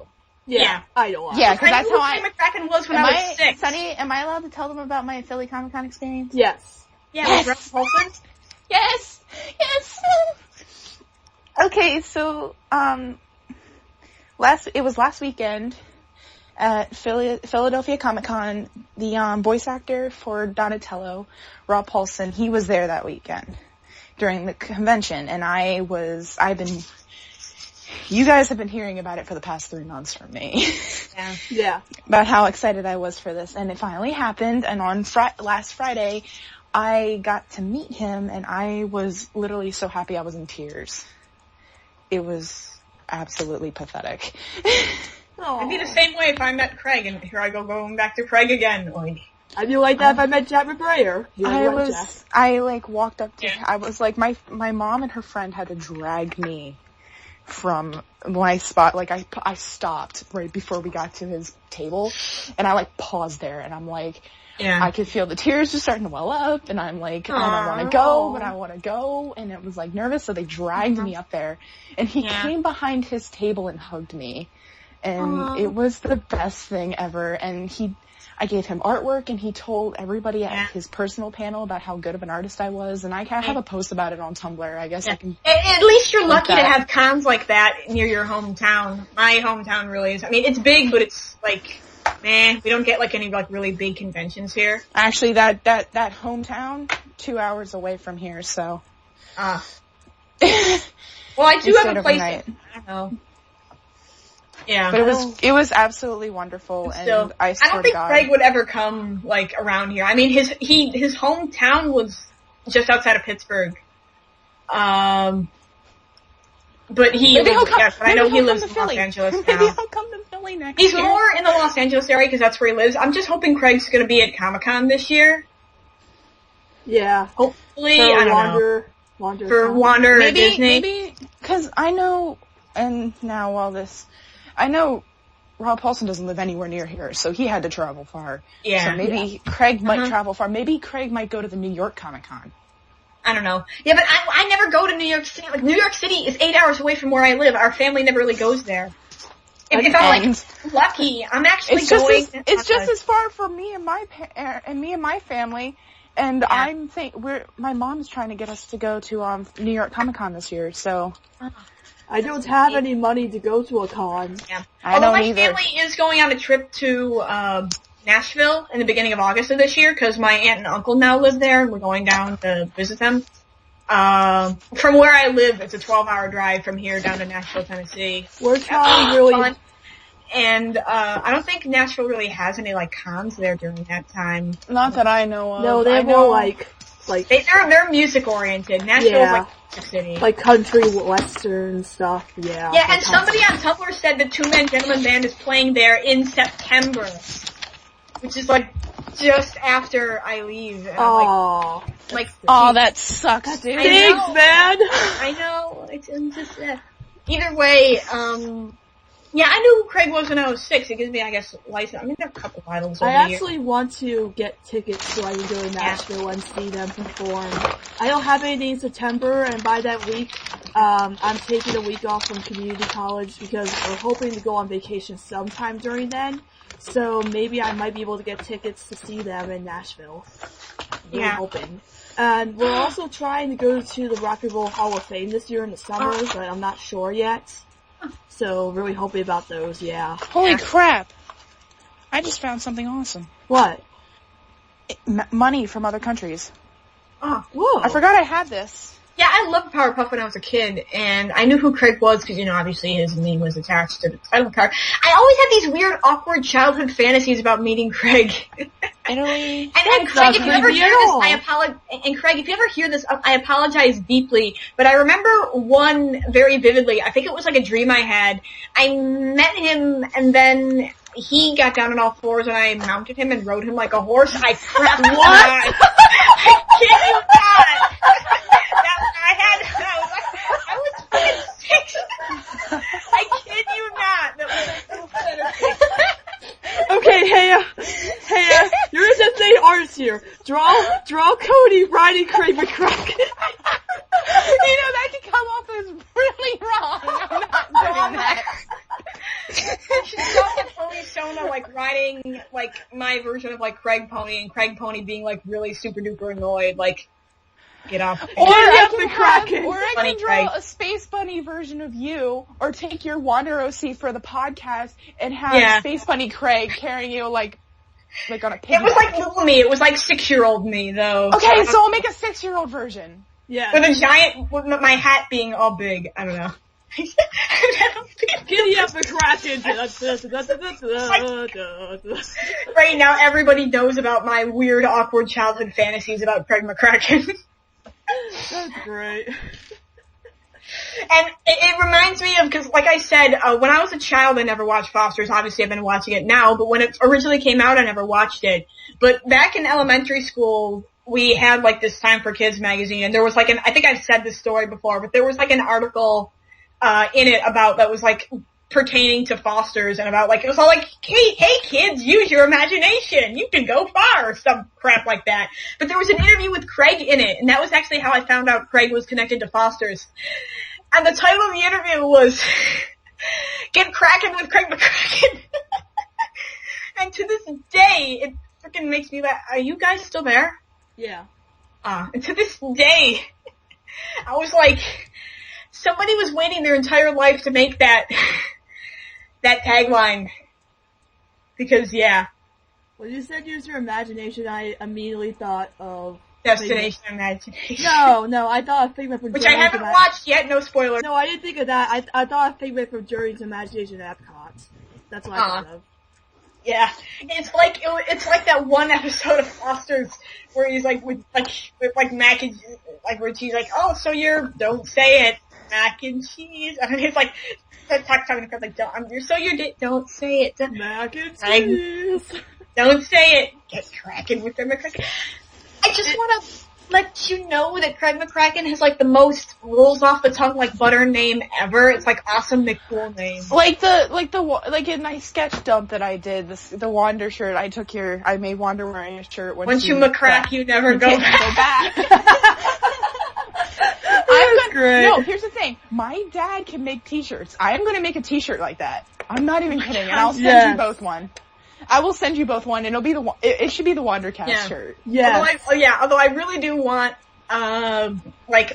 Yeah, I don't. Yeah, because that's how Craig McCracken was when I was 6. Sunny, am I allowed to tell them about my Philly Comic-Con experience? Yes. Yeah, yes. With Russ Paulson? Yes. Okay, so it was last weekend at Philadelphia Comic-Con. The voice actor for Donatello, Rob Paulson, he was there that weekend during the convention, and you guys have been hearing about it for the past 3 months from me. Yeah. About how excited I was for this. And it finally happened. And on last Friday, I got to meet him. And I was literally so happy I was in tears. It was absolutely pathetic. I'd be the same way if I met Craig. And here I go going back to Craig again. I'd be like that if I met Jack McBrayer. I walked up to I was like, my mom and her friend had to drag me from my spot. Like, I stopped right before we got to his table, and I paused there, and I'm like, I could feel the tears just starting to well up, and I'm like, I don't want to go, but I want to go, and it was nervous, so they dragged me up there, and he came behind his table and hugged me, and it was the best thing ever. And I gave him artwork, and he told everybody at his personal panel about how good of an artist I was, and I have a post about it on Tumblr. I guess I can. At least you're lucky to have cons like that near your hometown. My hometown really is. I mean, it's big, but it's we don't get any really big conventions here. Actually, that hometown 2 hours away from here, so. Well, I do have a place. I don't know. Yeah, but it was absolutely wonderful, and I don't think Craig would ever come around here. I mean, his hometown was just outside of Pittsburgh, but I know he lives in Los Angeles now. Maybe he'll come to Philly next year. He's more in the Los Angeles area because that's where he lives. I'm just hoping Craig's going to be at Comic-Con this year. Yeah, hopefully. I don't know. For Wander or Disney. Maybe because I know, and now I know Rob Paulson doesn't live anywhere near here, so he had to travel far. Yeah. So maybe Craig might travel far. Maybe Craig might go to the New York Comic-Con. I don't know. Yeah, but I never go to New York City. New York City is 8 hours away from where I live. Our family never really goes there. If I'm lucky, I'm actually going. It's just as far for me and my family. And my mom's trying to get us to go to New York Comic-Con this year, so. I don't have any money to go to a con. Yeah. My family is going on a trip to Nashville in the beginning of August of this year because my aunt and uncle now live there, and we're going down to visit them. From where I live, it's a 12-hour drive from here down to Nashville, Tennessee. We're trying really fun. And I don't think Nashville really has any cons there during that time. Not that I know of. No, they're more they're music oriented. Nashville's city. Country western stuff, yeah. Yeah, and somebody on Tumblr said the Two Man Gentleman Band is playing there in September, which is just after I leave. And that sucks, dude. Thanks, man. I know. It's just either way. Yeah, I knew who Craig was when I was 6. It gives me, I guess, license. I mean, there are a couple of idols over here. I actually want to get tickets so I can go to Nashville and see them perform. I don't have anything in September, and by that week, I'm taking a week off from community college because we're hoping to go on vacation sometime during then. So maybe I might be able to get tickets to see them in Nashville. We're hoping. And we're also trying to go to the Rock and Roll Hall of Fame this year in the summer, but I'm not sure yet. So, really hoping about those, yeah. Holy crap! I just found something awesome. What? Money from other countries. Oh, whoa. I forgot I had this. Yeah, I loved Powerpuff when I was a kid, and I knew who Craig was because, obviously his name was attached to the title card. I always had these weird, awkward childhood fantasies about meeting Craig. Really? And Craig, if you ever hear this, I apologize. And Craig, if you ever hear this, I apologize deeply. But I remember one very vividly. I think it was like a dream I had. I met him, and then he got down on all fours, and I mounted him and rode him like a horse. I crapped what? I kid you not. I was fucking 6. I kid you not. That was so Okay, Haya, you're in the thing artist here. Draw Cody riding Craig McCracken. That could come off as really wrong. I'm not doing that. She's got Pony Sona, riding, my version of, Craig Pony, and Craig Pony being, really super duper annoyed, get off. Or I can draw a Space Bunny version of you, or take your Wander OC for the podcast and have Space Bunny Craig carrying you on a piggyback. It was little me. It was 6-year-old me, though. Okay, so I'll make a 6-year-old version. Yeah. With a giant, with my hat being all big. I don't know. Giddy up, McCracken! Right now, everybody knows about my weird, awkward childhood fantasies about Craig McCracken. That's great. And it reminds me of, because like I said, when I was a child, I never watched Foster's. Obviously, I've been watching it now, but when it originally came out, I never watched it. But back in elementary school, we had, this Time for Kids magazine, and there was, I think I've said this story before, but there was, an article in it about, that was, pertaining to Foster's, and about, it was all hey kids, use your imagination, you can go far, or some crap like that. But there was an interview with Craig in it, and that was actually how I found out Craig was connected to Foster's. And the title of the interview was, Get Crackin' with Craig McCracken. And to this day, it freaking makes me laugh. Are you guys still there? Yeah. And to this day, I was somebody was waiting their entire life to make that tagline. Because, yeah. When you said use your imagination, I immediately thought of... Destination Imagination. No, I thought of Figment from Which I haven't watched yet, no spoiler. No, I didn't think of that. I thought of Figment from Journey's Imagination at Epcot. That's what I thought of. Yeah. It's like that one episode of Foster's where he's with mac and where she's oh, so don't say it, mac and cheese. I mean, it's talking to Craig, don't say it. Mac and cheese. Don't say it. Get cracking with Craig McCracken. I just want to let you know that Craig McCracken has the most rolls off the tongue butter name ever. It's awesome McCool name. In my sketch dump that I did, the Wander shirt, I made Wander wearing a shirt. Once you McCrack, you never go back. That's great. No, here's the thing. My dad can make t-shirts. I am going to make a t-shirt like that. I'm not even kidding, and I'll send you both one. I will send you both one, and it should be the WanderCast shirt. Yeah. Although I really do want,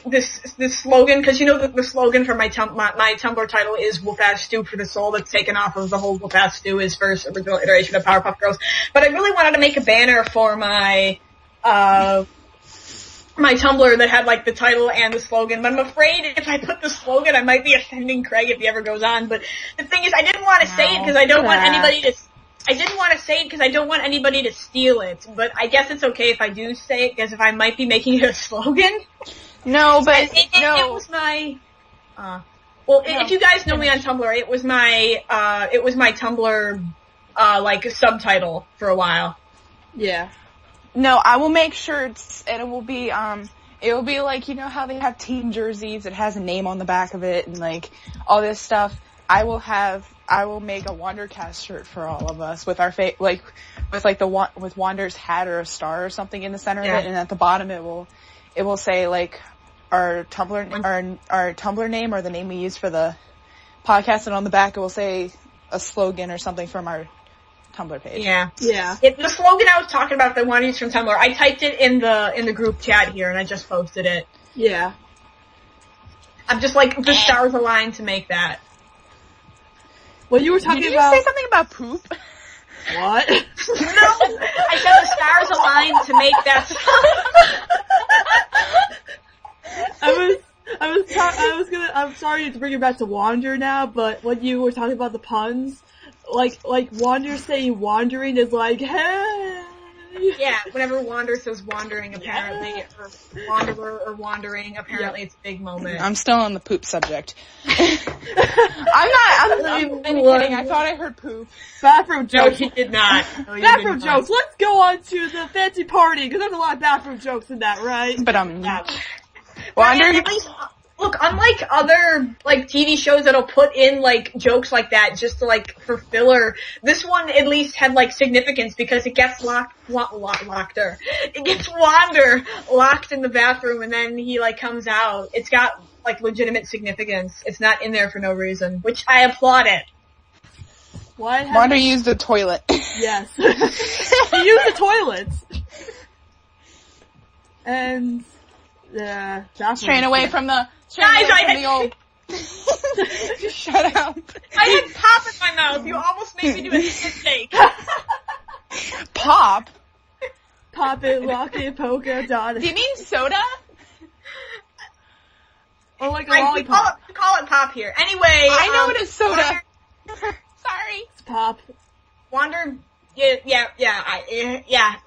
this slogan, because the slogan for my Tumblr title is Whoop-Ass Stew for the Soul, that's taken off of the whole Whoop-Ass Stew, his first original iteration of Powerpuff Girls. But I really wanted to make a banner for my Tumblr that had the title and the slogan, but I'm afraid if I put the slogan, I might be offending Craig if he ever goes on. But the thing is, I didn't want to say it because I don't want anybody to... I didn't want to say it because I don't want anybody to steal it, but I guess it's okay if I do say it because if I might be making it a slogan. No, but it was my. If you guys know me on Tumblr, it was my Tumblr subtitle for a while. Yeah. No, I will make shirts, and it will be how they have team jerseys. It has a name on the back of it, and all this stuff. I will make a WanderCast shirt for all of us with our with Wander's hat or a star or something in the center of it, and at the bottom it will say our Tumblr name or the name we use for the podcast, and on the back it will say a slogan or something from our Tumblr page. Yeah. The slogan I was talking about that I wanted to use from Tumblr, I typed it in the group chat here and I just posted it. Yeah. I'm just the stars aligned to make that. Well, you were talking Did you about... say something about poop? What? No! I said the stars aligned to make that I'm sorry to bring it back to Wander now, but when you were talking about the puns, like Wander saying wandering is like, hey. Yeah, whenever Wander says wandering, apparently, or wanderer or wandering, apparently it's a big moment. I'm still on the poop subject. I'm kidding. I thought I heard poop. Bathroom jokes. No, he did not. No, bathroom jokes. Let's go on to the fancy party, because there's a lot of bathroom jokes in that, right? But Wander. At least, look, unlike other like TV shows that'll put in like jokes like that just to like for filler, this one at least had like significance because it gets It gets Wander locked in the bathroom and then he like comes out. It's got like legitimate significance. It's not in there for no reason, which I applaud it. Wander used the toilet. Yes. He used the toilet. And straying away from the old. Shut up. I had pop in my mouth. You almost made me do a mistake. Pop? Pop it, lock it, poke it, dot it. Do you mean soda? Or like a lollipop. We call it pop here. Anyway. I know it is soda. Sorry. It's pop. Wander. Yeah.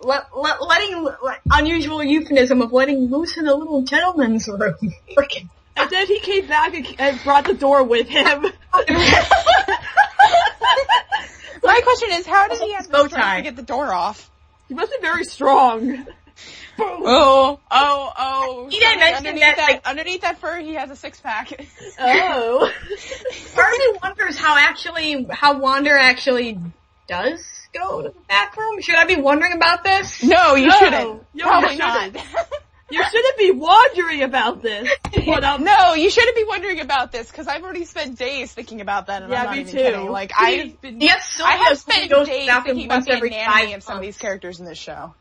Letting unusual euphemism of letting loose in a little gentleman's room. Frickin'. And then he came back and brought the door with him. My question is, how did he have the strength to get the door off? He must be very strong. Oh. He didn't mention that. Underneath that fur, he has a 6-pack. Oh. Part of me wonders how Wander actually does go to the bathroom. Should I be wondering about this? No, you shouldn't. Probably not. not. You shouldn't be wondering about this. No, you shouldn't be wondering about this because I've already spent days thinking about that, and I'm not even kidding. Like I have spent days thinking about the anatomy of some of these characters in this show.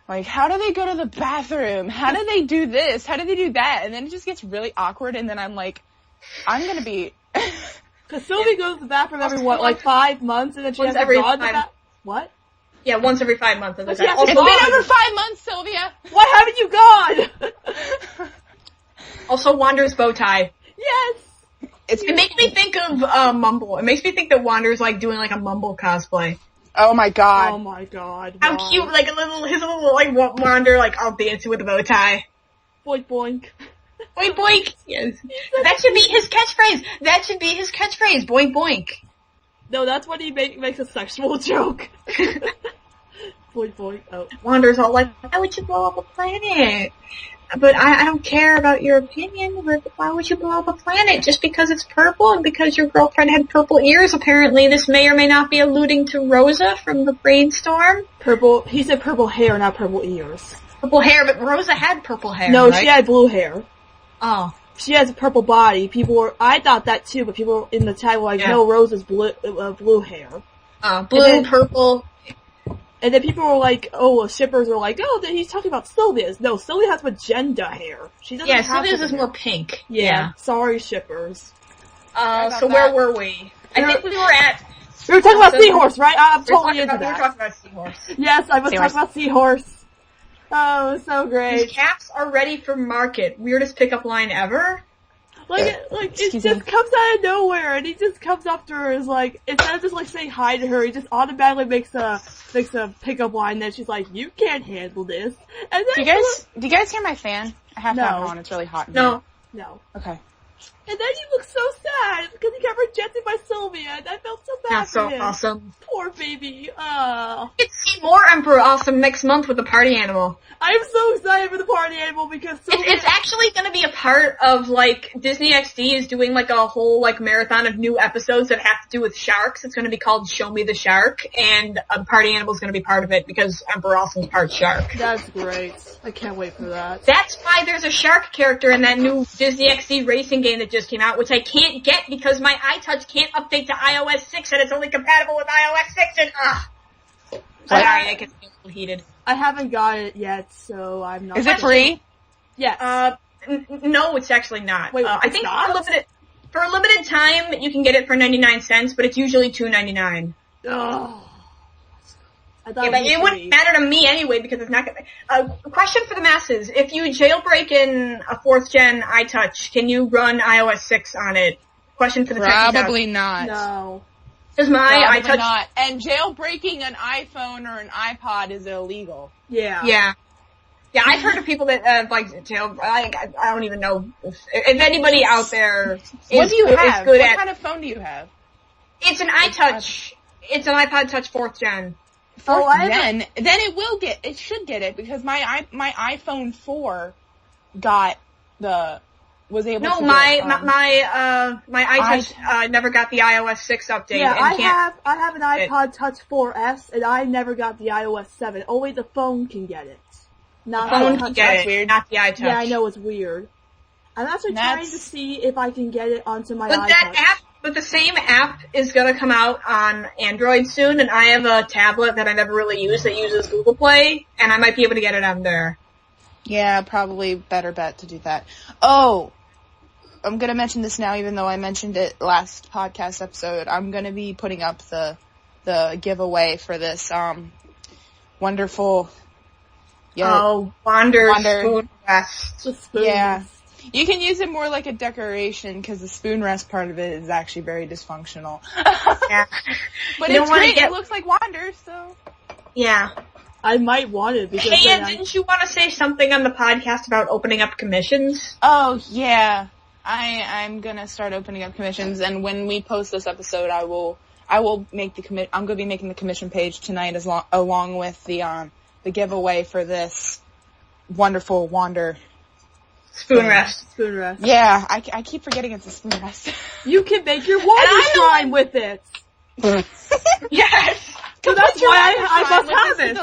Like, how do they go to the bathroom? How do they do this? How do they do that? And then it just gets really awkward, and then I'm like, I'm gonna be. Because Sylvie goes to the bathroom every 5 months, and then she has to go to the bathroom. What? Yeah, once every 5 months. It's been over 5 months, Sylvia. Why haven't you gone? Also, Wander's bow tie. Yes. It makes me think of Mumble. It makes me think that Wander's like doing like a Mumble cosplay. Oh my god. Oh my god. How cute! Like his little like Wander like all dancing with a bow tie. Boink boink. Boink boink. Yes. That should be his catchphrase. Boink boink. No, that's when he makes a sexual joke. Boink boink. Oh. Wander's all like, why would you blow up a planet? But I don't care about your opinion, but why would you blow up a planet? Just because it's purple and because your girlfriend had purple ears, apparently. This may or may not be alluding to Rosa from the Brainstorm. Purple, he said purple hair, not purple ears. Purple hair, but Rosa had purple hair, No, right? She had blue hair. Oh. She has a purple body. I thought that too, but people in the chat were like, no, Rosa's blue hair. Blue, purple. And then people were like, shippers were like, he's talking about Sylvia's. No, Sylvia has magenta hair. She doesn't have Sylvia's is more pink. Yeah. Sorry, shippers. So where were we? I think we were at... We were talking about Seahorse, right? I'm totally into that. We were talking about Seahorse. Yes, I was talking about Seahorse. Oh, so great. His caps are ready for market. Weirdest pickup line ever. It just comes out of nowhere, and he just comes up to her and is like, instead of just like saying hi to her, he just automatically makes a pickup line that she's like, you can't handle this. And then do you guys hear my fan? I have to have it on, it's really hot in here. No. Okay. And then he looks so sad because he got rejected by Sylvia, and I felt so bad for him. That's so awesome. Poor baby. You can see more Emperor Awesome next month with the party animal. I'm so excited for the party animal because Sylvia... It's actually going to be a part of, like, Disney XD is doing, like, a whole, like, marathon of new episodes that have to do with sharks. It's going to be called Show Me the Shark, and party animal is going to be part of it because Emperor Awesome's part shark. That's great. I can't wait for that. That's why there's a shark character in that new Disney XD racing game that just came out, which I can't get because my iTouch can't update to iOS 6 and it's only compatible with iOS 6 and sorry, I get a little heated. I haven't got it yet, so I'm not... Is it free? Yes. No, it's actually not. Wait, I think for a limited time, you can get it for 99 cents, but it's usually $2.99. Oh. But it wouldn't matter to me anyway because it's not gonna... A question for the masses. If you jailbreak in a 4th gen iTouch, can you run iOS 6 on it? Question for the techies. Probably not. No. Because my iTouch... not. And jailbreaking an iPhone or an iPod is illegal. Yeah. Yeah. Yeah, I've heard of people that, I don't even know if anybody out there is What do you have? What kind of phone do you have? It's an iTouch. It's an iPod Touch 4th gen. 4th gen? Then it should get it, because my iPhone 4 was able to my iTouch never got the iOS 6 update. Yeah, I have an iPod Touch 4S, and I never got the iOS 7. Only the phone can get it. Not the phone can get it, weird. not the iTouch. Yeah, I know, it's weird. I'm actually trying to see if I can get it onto my iPod. But the same app is gonna come out on Android soon, and I have a tablet that I never really use that uses Google Play, and I might be able to get it on there. Yeah, probably better bet to do that. Oh, I'm gonna mention this now, even though I mentioned it last podcast episode. I'm gonna be putting up the giveaway for this wonderful. Wander Spoon Rest. Yeah. You can use it more like a decoration, because the spoon rest part of it is actually very dysfunctional. Yeah. But it's great. It looks like Wander, so. Yeah. I might want it because. Hey, and didn't you want to say something on the podcast about opening up commissions? Oh, yeah. I'm gonna start opening up commissions, and when we post this episode, I will make I'm gonna be making the commission page tonight along with the giveaway for this wonderful Wander. Spoon rest. Yeah, I keep forgetting it's a spoon rest. You can make your water shrine with it. Yes. So that's why I must have it.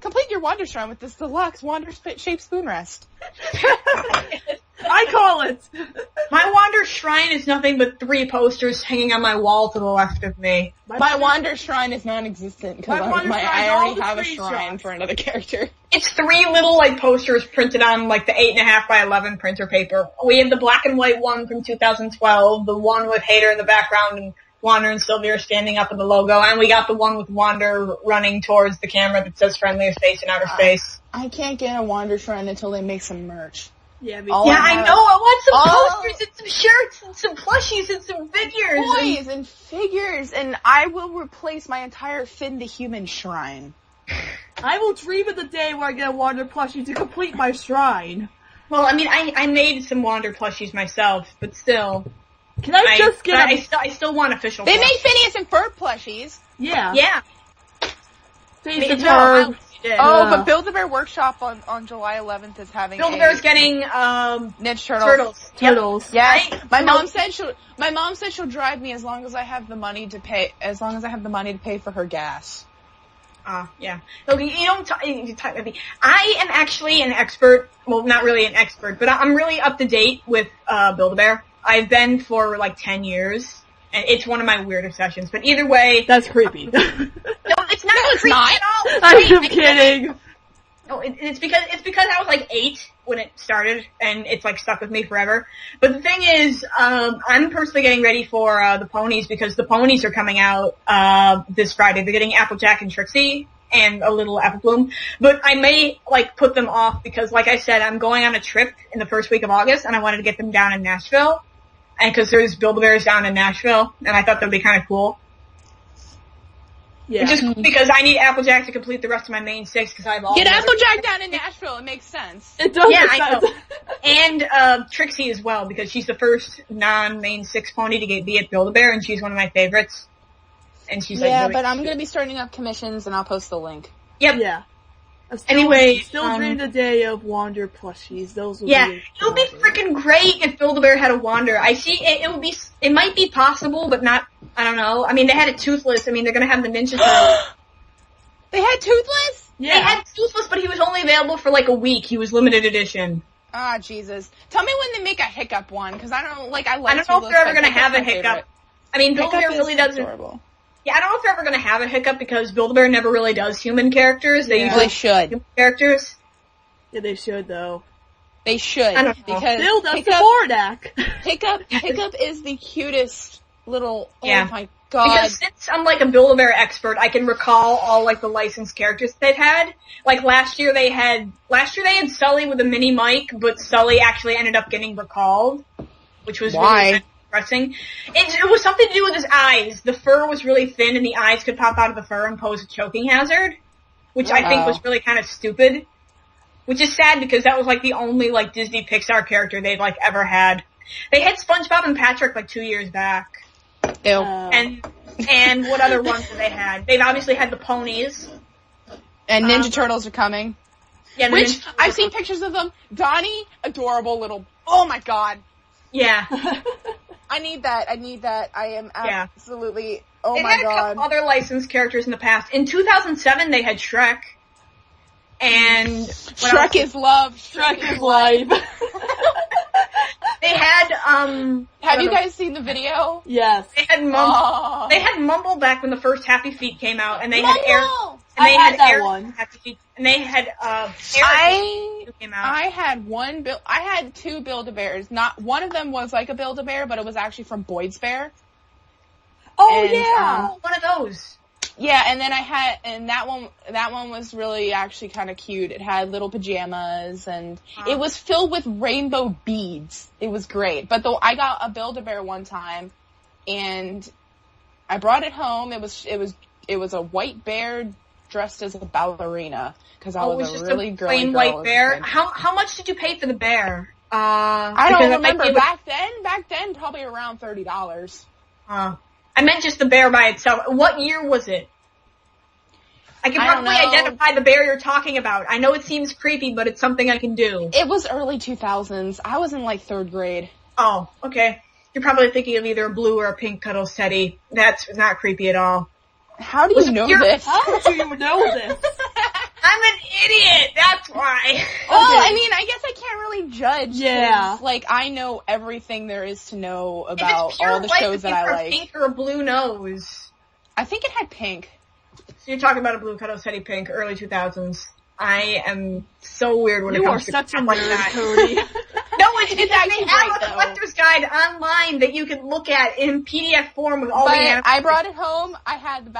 Complete your Wander shrine with this deluxe Wander-shaped spoon rest. I call it. My Wander shrine is nothing but 3 posters hanging on my wall to the left of me. My Wander shrine is non-existent because I already have a shrine for another character. It's 3 little posters printed on the 8.5 by 11 printer paper. We have the black and white one from 2012, the one with Hater in the background and Wander and Sylvia standing up in the logo, and we got the one with Wander running towards the camera that says friendlier space in outer space. I can't get a Wander shrine until they make some merch. Yeah, I know. I want some posters and some shirts and some plushies and some figures. Toys and figures, and I will replace my entire Finn the Human shrine. I will dream of the day where I get a Wander plushie to complete my shrine. Well, I mean, I made some Wander plushies myself, but still. Can I just get I still want official They plushies. made Phineas and Ferb plushies. Yeah. Yeah. Phineas and Ferb. But Build-A-Bear Workshop on July 11th is having Build-A-Bear's getting Ninja Turtles. Turtles. Yeah. Right? My mom said she'll drive me as long as I have the money to pay for her gas. Yeah. So you don't I am actually an expert, well, not really an expert, but I'm really up to date with Build-A-Bear. I've been for 10 years, and it's one of my weird obsessions. But either way... That's creepy. No, it's not creepy at all. I'm kidding. No, it's because I was 8 when it started, and it's stuck with me forever. But the thing is, I'm personally getting ready for the ponies, because the ponies are coming out this Friday. They're getting Applejack and Trixie and a little Apple Bloom. But I may put them off because, like I said, I'm going on a trip in the first week of August, and I wanted to get them down in Nashville. And because there's Build-A-Bears down in Nashville, and I thought that would be kind of cool. Yeah. Just because I need Applejack to complete the rest of my main 6, because I have all. Get Applejack down in Nashville. It makes sense. It does. Yeah, I know. And Trixie as well, because she's the first non-main 6 pony to be at Build-A-Bear, and she's one of my favorites. And she's really but I'm gonna be starting up commissions, and I'll post the link. Yep. Yeah. Anyway, still dream the day of Wander plushies. Those would be. It would be freaking great if Build-A-Bear had a Wander. I see it might be possible, but not. I don't know. I mean, they had it Toothless. I mean, they're gonna have the Ninja Turtles. They had Toothless? Yeah. They had Toothless, but he was only available for a week. He was limited edition. Ah, Jesus. Tell me when they make a Hiccup one, because I don't know if they're ever gonna have a Hiccup. Favorite. I mean, Build-A-Bear really doesn't. Adorable. Yeah, I don't know if they're ever gonna have a Hiccup because Build-A-Bear never really does human characters. They usually should. Human characters. Yeah, they should though. They should. I don't know. Because Bill does the Mordak. Hiccup is the cutest little. Yeah. Oh my God. Because since I'm like a Build-A-Bear expert, I can recall all like the licensed characters they've had. Like last year they had Sully with a mini mic, but Sully actually ended up getting recalled, which was really depressing. It was something to do with his eyes. The fur was really thin and the eyes could pop out of the fur and pose a choking hazard, which I think was really kind of stupid. Which is sad because that was like the only like Disney Pixar character they've like ever had. They had SpongeBob and Patrick like 2 years back. Ew. And what other ones have they had? They've obviously had the ponies. And Ninja Turtles are coming. Yeah, which, I've seen pictures of them. Donnie, adorable little, oh my god. Yeah. I need that. I am absolutely, oh They've my had god. a couple other licensed characters in the past. In 2007, they had Shrek. And Shrek is love. Shrek is life. They had, have you guys seen the video? Yes. They had Mumble. They had Mumble back when the first Happy Feet came out, and they Mumble! had Air. And they I had that Air one. Happy Feet, and they had Air who came out. I had two Build-A-Bears. Not one of them was like a Build-A-Bear, but it was actually from Boyd's Bear. Oh And, yeah, one of those. Yeah, and then that one was really actually kind of cute. It had little pajamas, and it was filled with rainbow beads. It was great. But I got a Build-A-Bear one time, and I brought it home. It was a white bear dressed as a ballerina, because I was a really girly plain girl. white bear. How much did you pay for the bear? I don't remember. Back then, probably around $30. I meant just the bear by itself. What year was it? I can probably identify the bear you're talking about. I know it seems creepy, but it's something I can do. It was early 2000s. I was in like 3rd grade. Oh, okay. You're probably thinking of either a blue or a pink Cuddles Teddy. That's not creepy at all. How do you know this? How do you know this? I'm an idiot. That's why. Well, I mean, I guess I can't really judge. Yeah. Like, I know everything there is to know If about it's pure all the white, shows that I like. A pink or a blue nose. I think it had pink. So you're talking about a blue Cuddles Teddy pink, early 2000s. I am so weird when it comes to such a like nerd, that. Cody. No, it's actually they have right, a though. collector's guide online that you can look at in PDF form with all But the animals. I brought it home. I had the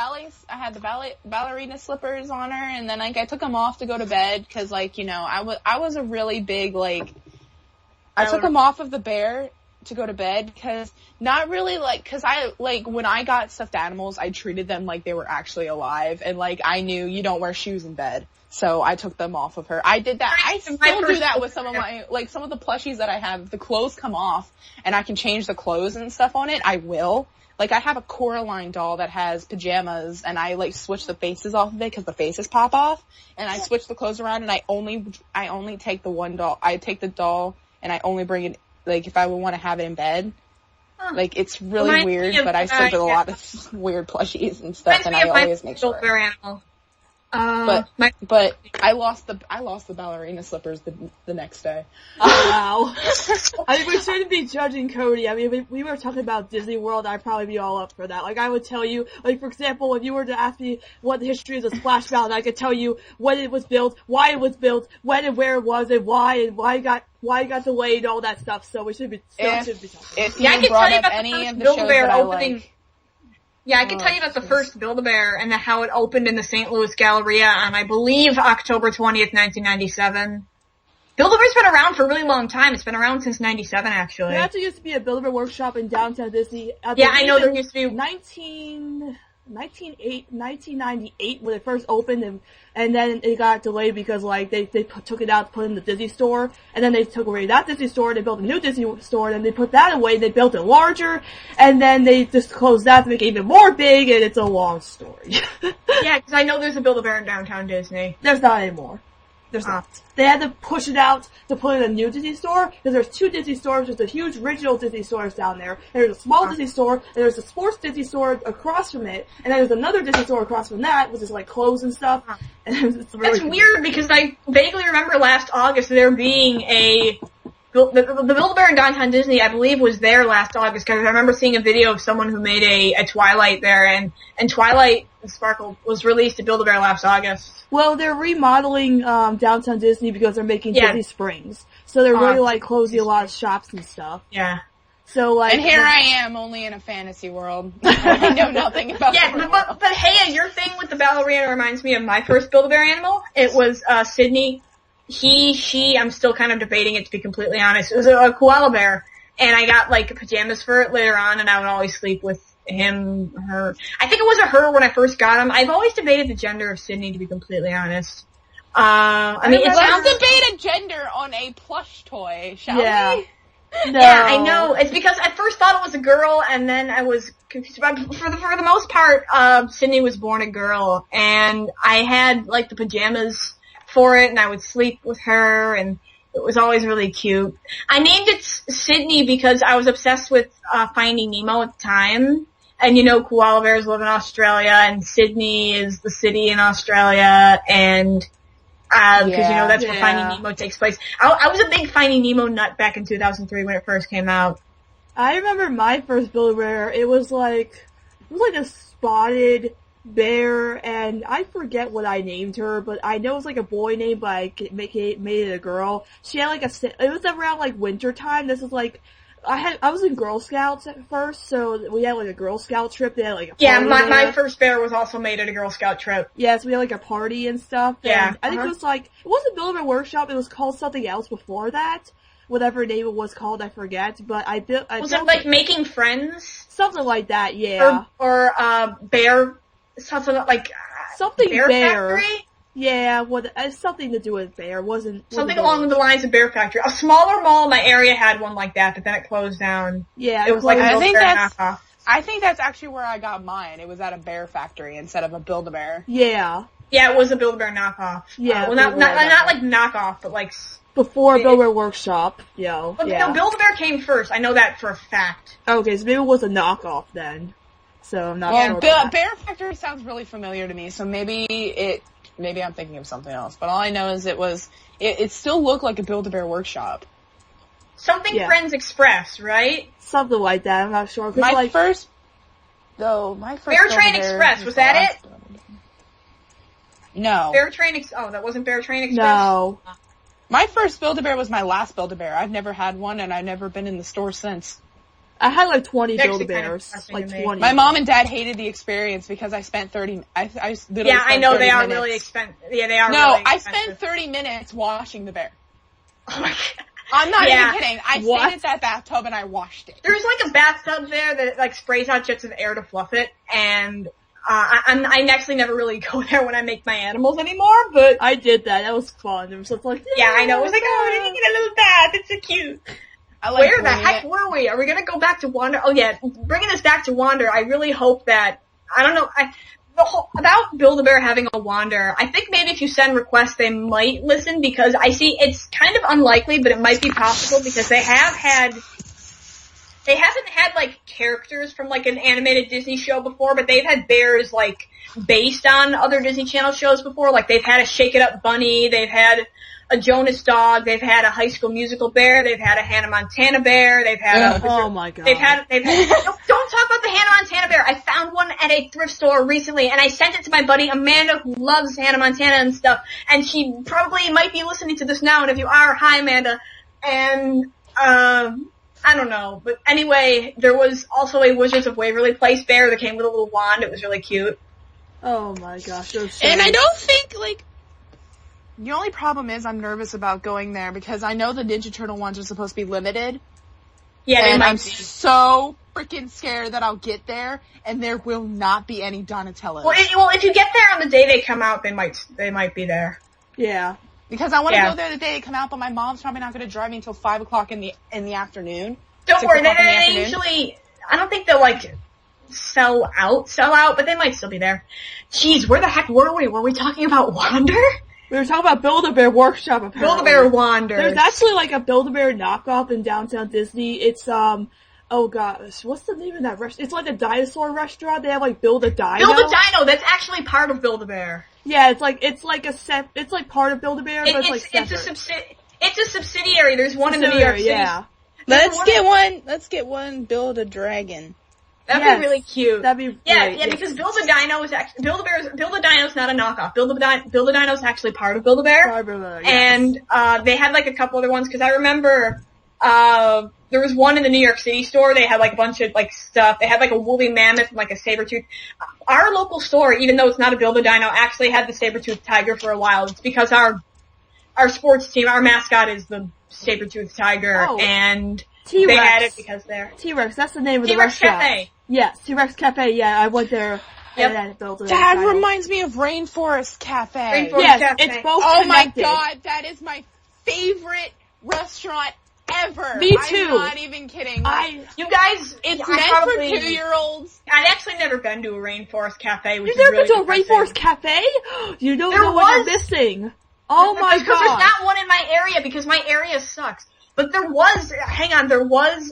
ballerina slippers on her, and then like I took them off to go to bed because like, you know, I was a really big like I took them off of the bear to go to bed because not really like because I like when I got stuffed animals I treated them like they were actually alive, and like I knew you don't wear shoes in bed. So I took them off of her. I did that. I still do that with some of my, like some of the plushies that I have. If the clothes come off and I can change the clothes and stuff on it, I will. Like I have a Coraline doll that has pajamas and I like switch the faces off of it because the faces pop off, and I switch the clothes around, and I only take the one doll. I take the doll and I only bring it like if I would want to have it in bed. Like it's really weird, but I still do a lot of weird plushies and stuff, and I always make sure. Animal. But I lost the ballerina slippers the next day. Oh, wow. I mean, we shouldn't be judging Cody. I mean, we were talking about Disney World, I'd probably be all up for that. Like, I would tell you, like, for example, if you were to ask me what the history of the Splash Mountain, I could tell you when it was built, why it was built, when and where it was, and why it got delayed, all that stuff. So we should be talking. If you brought up any of the shows that I like. Yeah, I can tell you about the first Build-A-Bear and how it opened in the St. Louis Galleria on, I believe, October 20th, 1997. Build-A-Bear's been around for a really long time. It's been around since 97, actually. There actually used to be a Build-A-Bear workshop in downtown Disney. Yeah, I know there used to be. 1998 when it first opened, and then it got delayed because like they took it out to put in the Disney store, and then they took away that Disney store, they built a new Disney store, and then they put that away, they built it larger, and then they just closed that to make it even more big, and it's a long story. Yeah, because I know there's a Build-A-Bear in downtown Disney. There's not anymore. There's not. They had to push it out to put in a new Disney store, because there's two Disney stores. There's a huge original Disney stores down there, and there's a small Disney store, and there's a sports Disney store across from it, and then there's another Disney store across from that, which is like clothes and stuff. And it's really That's weird, because I vaguely remember last August there being the Build-A-Bear in downtown Disney, I believe, was there last August, because I remember seeing a video of someone who made a Twilight there, and Twilight Sparkle was released at Build-A-Bear last August. Well, they're remodeling downtown Disney because they're making Disney Springs. So they're really like closing a lot of shops and stuff. Yeah. So like, and here I am, only in a fantasy world. I know nothing about. Yeah, but hey, your thing with the ballerina reminds me of my first Build-A-Bear animal. It was Sydney. She. I'm still kind of debating it, to be completely honest. It was a koala bear, and I got like pajamas for it later on, and I would always sleep with him, her. I think it was a her when I first got him. I've always debated the gender of Sydney, to be completely honest. I mean, let's debate a gender on a plush toy, shall we? No. Yeah, I know. It's because I first thought it was a girl, and then I was confused. But for the most part, Sydney was born a girl, and I had like the pajamas for it, and I would sleep with her, and it was always really cute. I named it Sydney because I was obsessed with Finding Nemo at the time, and you know, koala bears live in Australia, and Sydney is the city in Australia, and because you know that's where Finding Nemo takes place. I was a big Finding Nemo nut back in 2003 when it first came out. I remember my first Build-A-Bear. It was like a spotted bear, and I forget what I named her, but I know it was like a boy name, but I made it a girl. She had like it was around like winter time. This is like. I was in Girl Scouts at first, so we had like a Girl Scout trip. They had like a party my first bear was also made at a Girl Scout trip. Yeah, so we had like a party and stuff. Yeah. And I think it was like, it wasn't Build-A-Bear Workshop, it was called something else before that. Whatever name it was called, I forget. But I built it like Making Friends? Something like that, yeah. Or bear, something like, something Bear Factory? Yeah, it's something to do with bear. Wasn't something along the lines of Bear Factory. A smaller mall in my area had one like that, but then it closed down. Yeah, it was like a knockoff. I think that's actually where I got mine. It was at a Bear Factory instead of a Build-A-Bear. Yeah. Yeah, it was a Build-A-Bear knockoff. Yeah. Well, not like knockoff, but like before Build-A-Bear Workshop. Yo. But no, Build-A-Bear came first. I know that for a fact. Okay, so maybe it was a knockoff then. So I'm not sure. Well, Bear Factory sounds really familiar to me, so maybe I'm thinking of something else, but all I know is it still looked like a Build-A-Bear Workshop. Something Friends Express, right? Something like that, I'm not sure. My first Bear Train Express, was that it? No. That wasn't Bear Train Express? No. My first Build-A-Bear was my last Build-A-Bear. I've never had one, and I've never been in the store since. I had like 20 Build-A-Bears. Like 20. My mom and dad hated the experience because I spent 30. I know they are really expensive. Yeah, they are. No, really I spent 30 minutes washing the bear. Oh my god! I'm not even kidding. I stayed at that bathtub and I washed it. There's like a bathtub there that like sprays out jets of air to fluff it, and I actually never really go there when I make my animals anymore. But I did that. That was fun. It was just like I know. It was like, oh, did you get a little bath? It's so cute. Where the heck were we? Are we gonna go back to Wander? Oh yeah, bringing this back to Wander, I really hope that, I don't know, about Build-A-Bear having a Wander, I think maybe if you send requests they might listen, because I see it's kind of unlikely, but it might be possible, because they haven't had like characters from like an animated Disney show before, but they've had bears like based on other Disney Channel shows before, like they've had a Shake It Up bunny, they've had a Jonas dog, they've had a High School Musical bear, they've had a Hannah Montana bear, they've had oh my god. They've had don't talk about the Hannah Montana bear. I found one at a thrift store recently, and I sent it to my buddy Amanda, who loves Hannah Montana and stuff, and she probably might be listening to this now, and if you are, hi Amanda. And I don't know, but anyway, there was also a Wizards of Waverly Place bear that came with a little wand. It was really cute. Oh my gosh. And I don't think, like, the only problem is I'm nervous about going there because I know the Ninja Turtle ones are supposed to be limited. Yeah, and I'm so freaking scared that I'll get there and there will not be any Donatellos. Well, if you get there on the day they come out, they might be there. Yeah. Because I want to go there the day they come out, but my mom's probably not going to drive me until 5 o'clock in the afternoon. Don't worry, they usually, I don't think they'll like sell out, but they might still be there. Jeez, where the heck were we? Were we talking about Wander? We were talking about Build-A-Bear Workshop, apparently. Build-A-Bear Wander. There's actually like a Build-A-Bear knockoff in downtown Disney. It's, oh gosh, what's the name of that restaurant? It's like a dinosaur restaurant. They have like Build-A-Dino. Build-A-Dino, that's actually part of Build-A-Bear. Yeah, it's like part of Build-A-Bear, but it's like separate. It's a subsidiary. There's one in the New York City. Yeah. Let's get one Build-A-Dragon. That'd be really cute. That'd be because Build-A-Dino is actually Build-A-Dino's not a knockoff. Build-A-Dino's actually part of Build-A-Bear. And they had like a couple other ones, because I remember There was one in the New York City store. They had like a bunch of like stuff. They had like a woolly mammoth and like a saber-tooth. Our local store, even though it's not a Build-A-Dino, actually had the saber-tooth tiger for a while. It's because our sports team, our mascot is the saber-tooth tiger, and T-Rex. They had it because they're... T-Rex, that's the name of the T-Rex restaurant. Cafe. Yes, T-Rex Cafe, yeah, I went there. Yep. That reminds me of Rainforest Cafe. Rainforest Yes, Cafe. it's both Oh connected. my god, that is my favorite restaurant ever. Me too. I'm not even kidding. You guys, it's meant for 2-year-olds. I'd actually never been to a Rainforest Cafe, which You've is never really been to a depressing. Rainforest Cafe? You don't know what you're missing. Oh my god. Because there's not one in my area, because my area sucks. But there was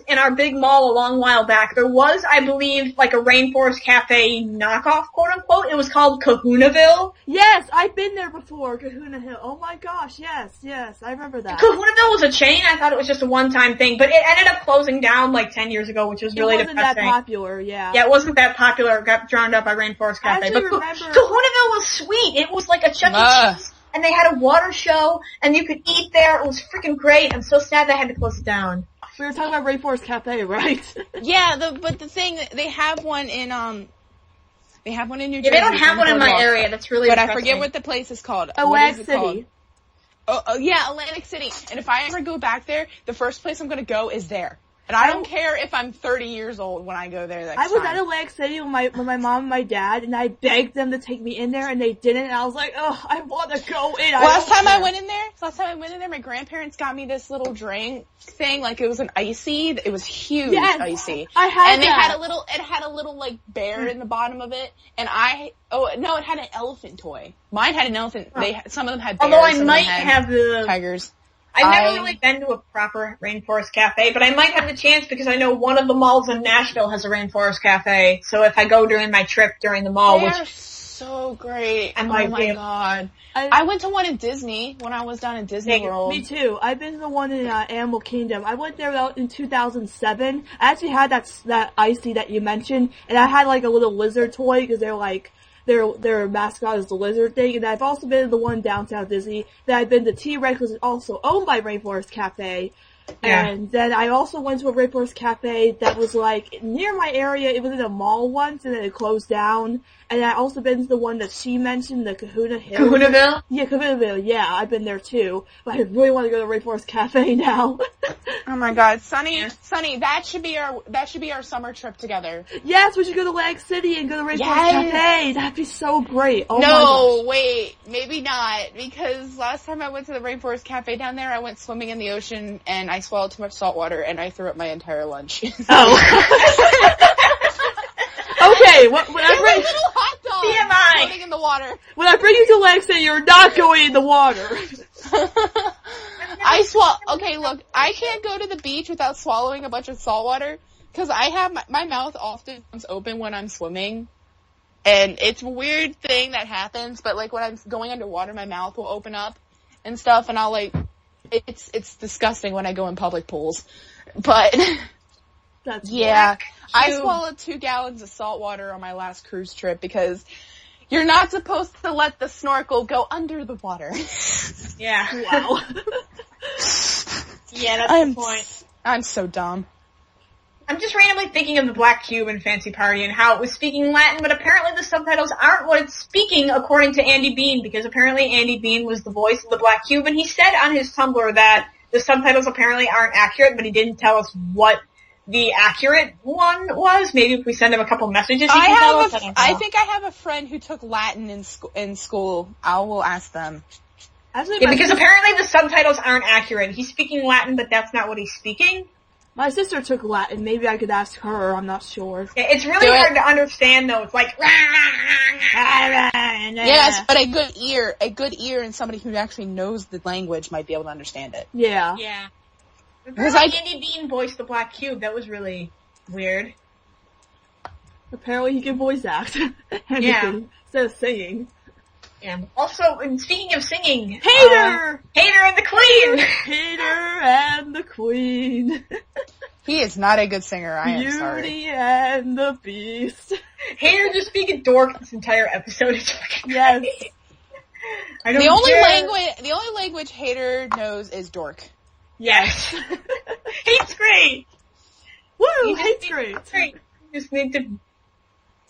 in our big mall a long while back, there was, I believe, like a Rainforest Cafe knockoff, quote unquote. It was called Kahunaville. Yes, I've been there before, Kahuna Hill. Oh my gosh, yes, I remember that. Kahunaville was a chain. I thought it was just a one-time thing, but it ended up closing down like 10 years ago, which was really depressing. It wasn't that popular, yeah. Yeah, it wasn't that popular. It got drowned out by Rainforest Cafe. But Kahunaville was sweet. It was like a Chuck E. Cheese. And they had a water show, and you could eat there. It was freaking great. I'm so sad they had to close it down. We were talking about Rainforest Cafe, right? Yeah, but the thing, they have one in New Jersey. Yeah, they don't have one in my area. That's really But depressing. I forget what the place is called. Atlantic City. Oh, yeah, Atlantic City. And if I ever go back there, the first place I'm gonna go is there. And I don't care if I'm 30 years old when I go there next time. I was at Atlantic City with my mom and my dad, and I begged them to take me in there, and they didn't, and I was like, oh, I want to go in. Last time I went in there, my grandparents got me this little drink thing, like it was an icy. It was huge, icy. I had and that. It had a little like bear in the bottom of it, and it had an elephant toy. Mine had an elephant. Some of them had bears. Although I might have the tigers. I've never really been to a proper Rainforest Cafe, but I might have the chance because I know one of the malls in Nashville has a Rainforest Cafe. So if I go during my trip during the mall, They're so great. Oh my god. I went to one in Disney when I was down in Disney World. Me too. I've been to the one in Animal Kingdom. I went there in 2007. I actually had that icy that you mentioned, and I had like a little lizard toy because they're like, their mascot is the lizard thing, and I've also been to the one downtown Disney. Then I've been to T-Rex, which is also owned by Rainforest Cafe. Yeah. And then I also went to a Rainforest Cafe that was like near my area. It was in a mall once, and then it closed down. And I also been to the one that she mentioned, the Kahuna Hill. Kahunaville? Yeah, Kahunaville. Yeah, I've been there too. But I really want to go to Rainforest Cafe now. Oh my god, Sunny, that should be our summer trip together. Yes, we should go to Atlantic City and go to Rainforest Cafe. That'd be so great. Oh my gosh. Wait, maybe not, because last time I went to the Rainforest Cafe down there, I went swimming in the ocean and I swallowed too much salt water and I threw up my entire lunch. Oh. Okay, when I bring a little hot dog floating in the water. When I bring you to Atlantic City, you're not going in the water. Okay, look, I can't go to the beach without swallowing a bunch of salt water, because I have my mouth often open when I'm swimming, and it's a weird thing that happens, but like when I'm going underwater, my mouth will open up and stuff, and I'll like, it's disgusting when I go in public pools, but that's yeah, I swallowed 2 gallons of salt water on my last cruise trip because you're not supposed to let the snorkel go under the water. Yeah. Wow. Yeah, that's the point. I'm so dumb. I'm just randomly thinking of the Black Cube in Fancy Party and how it was speaking Latin, but apparently the subtitles aren't what it's speaking according to Andy Bean, because apparently Andy Bean was the voice of the Black Cube, and he said on his Tumblr that the subtitles apparently aren't accurate, but he didn't tell us what the accurate one was. Maybe if we send him a couple messages, he can tell us. I think I have a friend who took Latin in school. I will ask them. Yeah, because apparently the subtitles aren't accurate. He's speaking Latin, but that's not what he's speaking. My sister took Latin. Maybe I could ask her. I'm not sure. Yeah, it's really hard to understand, though. It's like... Yes, but a good ear and somebody who actually knows the language might be able to understand it. Yeah. Yeah. Apparently Andy Bean voiced the Black Cube. That was really weird. Apparently he can voice act. Yeah. Instead of singing. Yeah. Also, and speaking of singing... Hater! Hater and the Queen! Hater and the Queen. He is not a good singer, I am sorry. Beauty and the Beast. Hater just being a dork this entire episode is fucking great. The only language Hater knows is dork. Yes. Hate's great. Woo! Hate's great. You just need to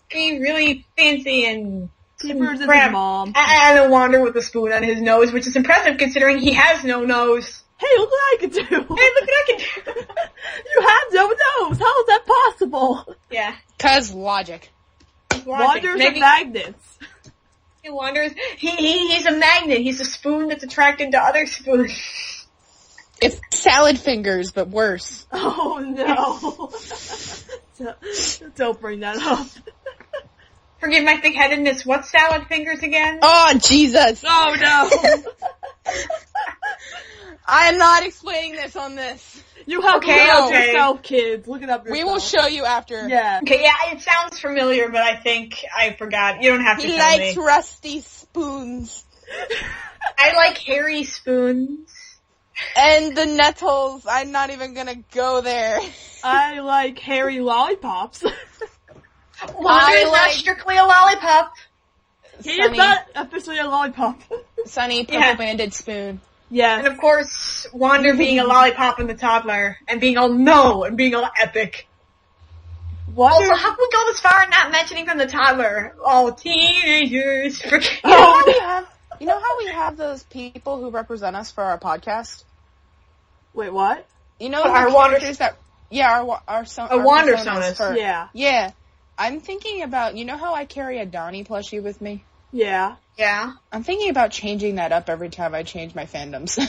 be really fancy and Keepers is his mom. And a Wander with a spoon on his nose, which is impressive considering he has no nose. Hey, look what I can do. Hey, look what I can do. You have no nose. How is that possible? Yeah. 'Cause logic. Wanders are magnets. He wanders. He's a magnet. He's a spoon that's attracted to other spoons. It's salad fingers, but worse. Oh no. Don't bring that up. Forgive my thick-headedness. What's salad fingers again? Oh, Jesus. Oh no. I'm not explaining this on this. You have to look it up yourself, kids. Look it up yourself. We will show you after. Yeah. Okay, yeah, it sounds familiar, but I think I forgot. You don't have to tell me. He likes rusty spoons. I like hairy spoons. And the nettles. I'm not even gonna go there. I like hairy lollipops. Wander is not strictly a lollipop. He is not officially a lollipop. Sunny, purple-banded spoon. Yes. And of course, Wander being a lollipop in the Toddler, and being all and being all epic. Also, how can we go this far and not mentioning from the Toddler? Oh, teenagers. You know how we have those people who represent us for our podcast? Wait, what? You know our characters that... Yeah, our Wander Sonas. Yeah. Yeah. I'm thinking about... You know how I carry a Donnie plushie with me? Yeah. Yeah. I'm thinking about changing that up every time I change my fandoms.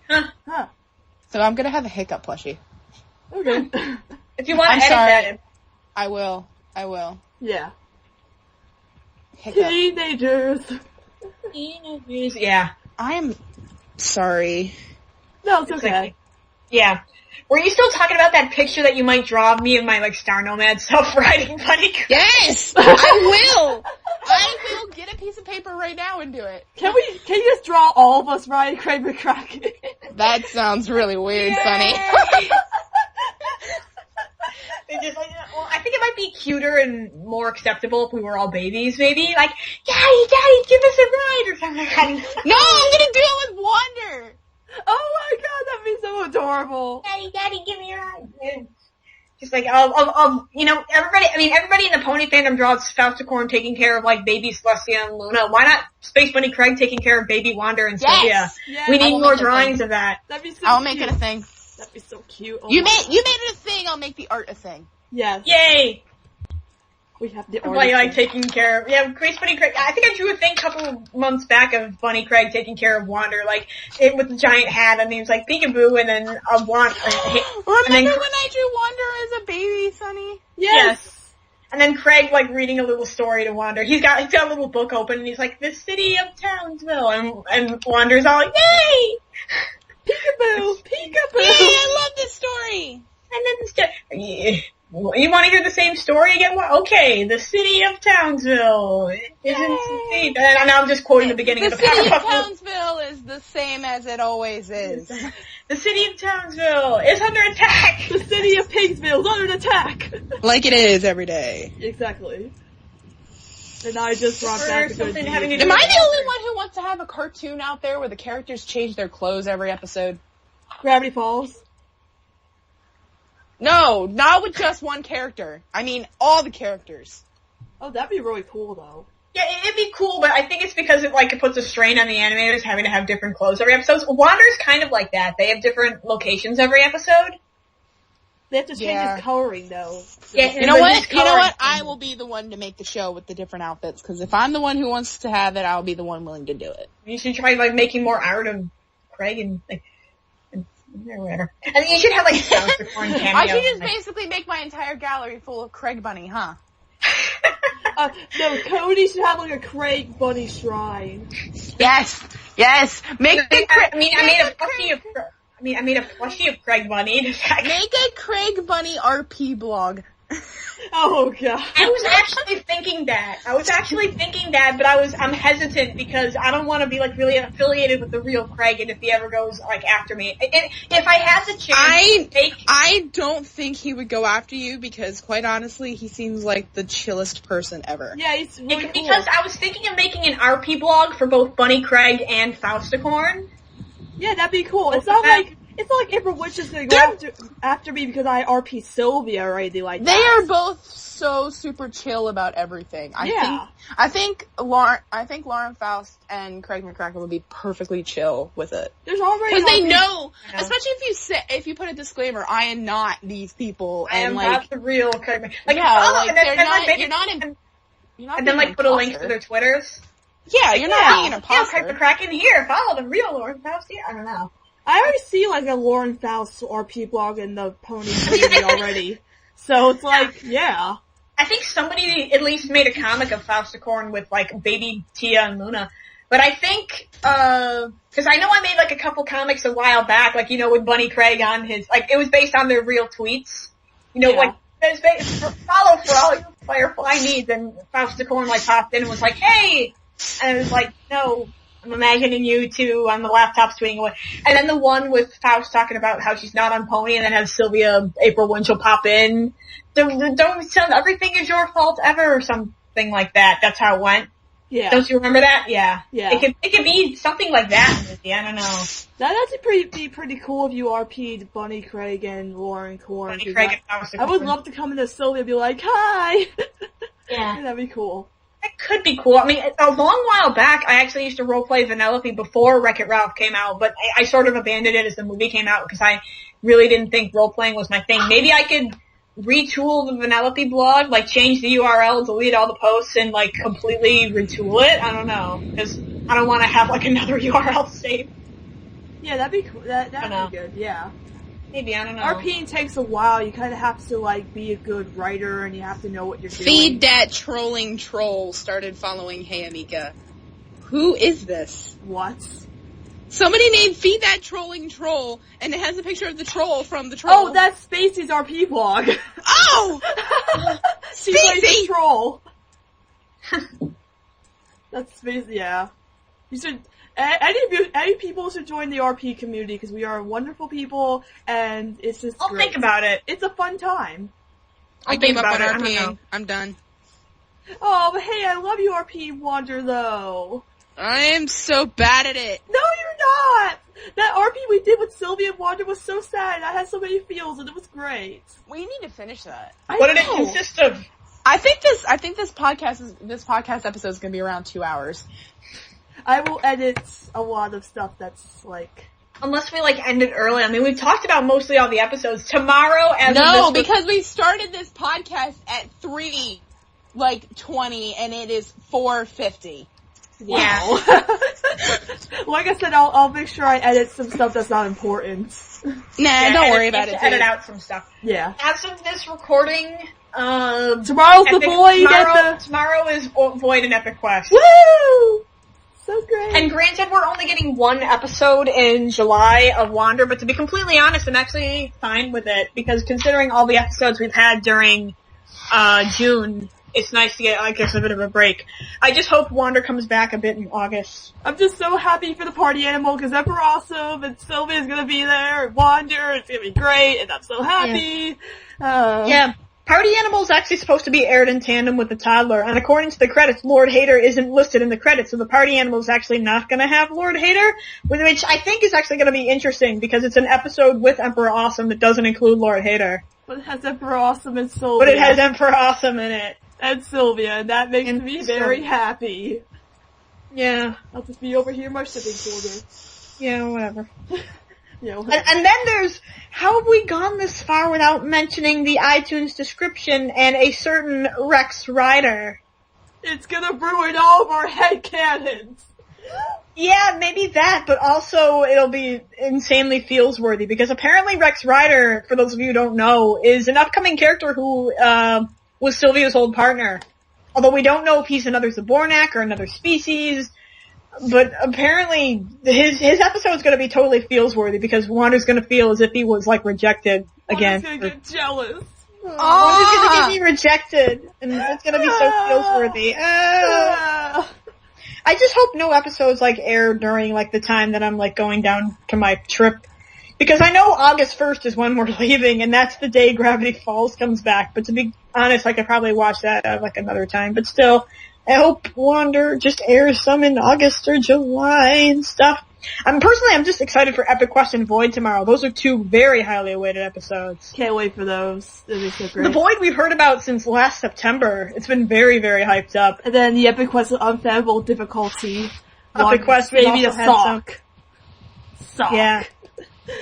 Huh. So I'm gonna have a Hiccup plushie. Okay. If you want to edit that. I will. Yeah. Hiccup. Teenagers. Yeah. I am sorry. No, it's okay. Yeah. Were you still talking about that picture that you might draw of me and my, Star Nomad self-riding Bunny Craig? Yes! I will! I will get a piece of paper right now and do it. Can you just draw all of us riding Craig McCracken? That sounds really weird, Sunny. I think it might be cuter and more acceptable if we were all babies, maybe. Like, Daddy, give us a ride or something like that. No, I'm gonna do it with Wander! Oh my god, that'd be so adorable. Daddy, give me a ride. Just everybody in the pony fandom draws Fausticorn taking care of, baby Celestia and Luna. Why not Space Bunny Craig taking care of baby Wander and Sylvia? Yes. We need more drawings of that. That'd be so I'll cute. make it a thing. That'd be so cute. Oh you made it a thing, I'll make the art a thing. Yes. Yay! We have the art. Taking care of, Space Bunny Craig. I think I drew a thing a couple of months back of Bunny Craig taking care of Wander, with the giant hat, and he was like peekaboo, and then Remember when I drew Wander as a baby, Sunny? Yes. And then Craig, reading a little story to Wander. He's got a little book open, and he's like, the city of Townsville, and Wander's all like, yay! Peekaboo! Yay, I love this story! And then you want to hear the same story again? Okay, the city of Townsville isn't. And I'm just quoting the beginning of the city paragraph. of Townsville is the same as it always is. The city of Townsville is under attack. The city of Pigsville is under attack. Like it is every day. Exactly. And I just brought back a good Am I the only one who wants to have a cartoon out there where the characters change their clothes every episode? Gravity Falls. No, not with just one character. I mean, all the characters. Oh, that'd be really cool, though. Yeah, it'd be cool, but I think it's because it puts a strain on the animators having to have different clothes every episode. Wander's kind of like that. They have different locations every episode. They have to change his coloring, though. Yeah, you know what? I will be the one to make the show with the different outfits, because if I'm the one who wants to have it, I'll be the one willing to do it. You should try, making more art of Craig and, or whatever. And you should have, Fausticorn cameo. I should just basically make my entire gallery full of Craig Bunny, huh? No, Cody should have, a Craig Bunny shrine. Yes! I made a plushie of Craig Bunny. Make a Craig Bunny RP blog. Oh god. I was actually thinking that, but I'm hesitant because I don't want to be really affiliated with the real Craig, and if he ever goes after me, if I had the chance, I don't think he would go after you because, quite honestly, he seems like the chillest person ever. Yeah, he's really cool. Because I was thinking of making an RP blog for both Bunny Craig and Fausticorn. Yeah, that'd be cool. It's not like April Witch is gonna go after me because I RP Sylvia or anything like that. They are both so super chill about everything. I think Lauren Faust and Craig McCracken would be perfectly chill with it. There's already because they know, especially if you put a disclaimer, I am not these people, I am not the real Craig McCracken. And then like put a link to their Twitters. Yeah, you're not being an imposter. Yeah, Craig McCracken here. Follow the real Lauren Faust here. I don't know. I already see like a Lauren Faust RP blog in the pony community already. So it's like, yeah. I think somebody at least made a comic of Fausticorn with like baby Tia and Luna. But I think, cause I know I made like a couple comics a while back, like, with Bunny Craig on his, like, it was based on their real tweets. Like, follow for all your Firefly needs, and Fausticorn like popped in and was like, hey! And it was like, no, I'm imagining you two on the laptop tweeting away. And then the one with Faust talking about how she's not on Pony, and then has Sylvia April Winchell pop in. Don't tell everything is your fault ever, or something like that. That's how it went. Yeah. Don't you remember that? Yeah. Yeah. It could be something like that. I don't know. That'd be pretty cool if you RP'd Bunny Craig and Lauren Korn. Bunny Craig and Fausticorn. I would love to come into Sylvia and be like, hi! Yeah. That'd be cool. That could be cool. I mean, a long while back, I actually used to roleplay Vanellope before Wreck-It Ralph came out, but I sort of abandoned it as the movie came out because I really didn't think roleplaying was my thing. Maybe I could retool the Vanellope blog, like change the URL, delete all the posts, and like completely retool it. I don't know, because I don't want to have like another URL saved. Yeah, that'd be cool. That'd be good. Yeah. Maybe, I don't know. RPing takes a while. You kind of have to like be a good writer, and you have to know what you're doing. Feed that trolling troll started following Hey Amika. Who is this? What? Somebody named Feed That Trolling Troll, and it has a picture of the troll from the troll. Oh, that's Spacey's RP blog. Oh! She plays a troll. That's Spacey, yeah. You should, any people should join the RP community, because we are wonderful people, and it's just I'll think about it. It's a fun time. I gave up on RPing. I'm done. Oh, but hey, I love you, RP Wander, though. I am so bad at it. No, you're not! That RP we did with Sylvia and Wander was so sad. I had so many feels, and it was great. We need to finish that. What did it consist of? I think this podcast episode is going to be around 2 hours. I will edit a lot of stuff that's like... Unless we end it early. I mean, we've talked about mostly all the episodes. Tomorrow, because we started this podcast at 3:20, and it is 4:50. Yeah. Wow. Like I said, I'll make sure I edit some stuff that's not important. Don't worry about it. Edit out some stuff. Yeah. As of this recording, tomorrow's the Void. Tomorrow is Void and Epic Quest. Woo! So great. And granted, we're only getting one episode in July of Wander, but to be completely honest, I'm actually fine with it, because considering all the episodes we've had during June, it's nice to get, I guess, a bit of a break. I just hope Wander comes back a bit in August. I'm just so happy for the party animal, because Emperor Awesome and Sylvia's gonna be there, and Wander, it's gonna be great, and I'm so happy. Yeah. Party Animal is actually supposed to be aired in tandem with the Toddler, and according to the credits, Lord Hater isn't listed in the credits, so the Party Animal is actually not gonna have Lord Hater, which I think is actually gonna be interesting, because it's an episode with Emperor Awesome that doesn't include Lord Hater. But it has Emperor Awesome and Sylvia. But it has Emperor Awesome in it. And Sylvia, and that makes me very happy. Yeah. I'll just be over here in my shipping folder. Yeah, whatever. Yeah, whatever. And then there's, how have we gone this far without mentioning the iTunes description and a certain Rex Rider? It's gonna ruin all of our headcanons. Yeah, maybe that, but also it'll be insanely feels-worthy, because apparently Rex Rider, for those of you who don't know, is an upcoming character who, was Sylvia's old partner. Although we don't know if he's another Zabornak or another species, but apparently his episode's gonna be totally feels-worthy, because Wander's gonna feel as if he was, rejected again. Wander's gonna get jealous. Wander's gonna get rejected, and it's gonna be so feels-worthy. I just hope no episodes, air during, the time that I'm, going down to my trip. Because I know August 1st is when we're leaving, and that's the day Gravity Falls comes back. But to be honest, I could probably watch that another time. But still, I hope Wander just airs some in August or July and stuff. I'm just excited for Epic Quest and Void tomorrow. Those are two very highly awaited episodes. Can't wait for those. It'll be so great. The Void we've heard about since last September. It's been very, very hyped up. And then the Epic Quest with Unfathomable Difficulty. Epic Quest we've also had sock. Sock. Yeah.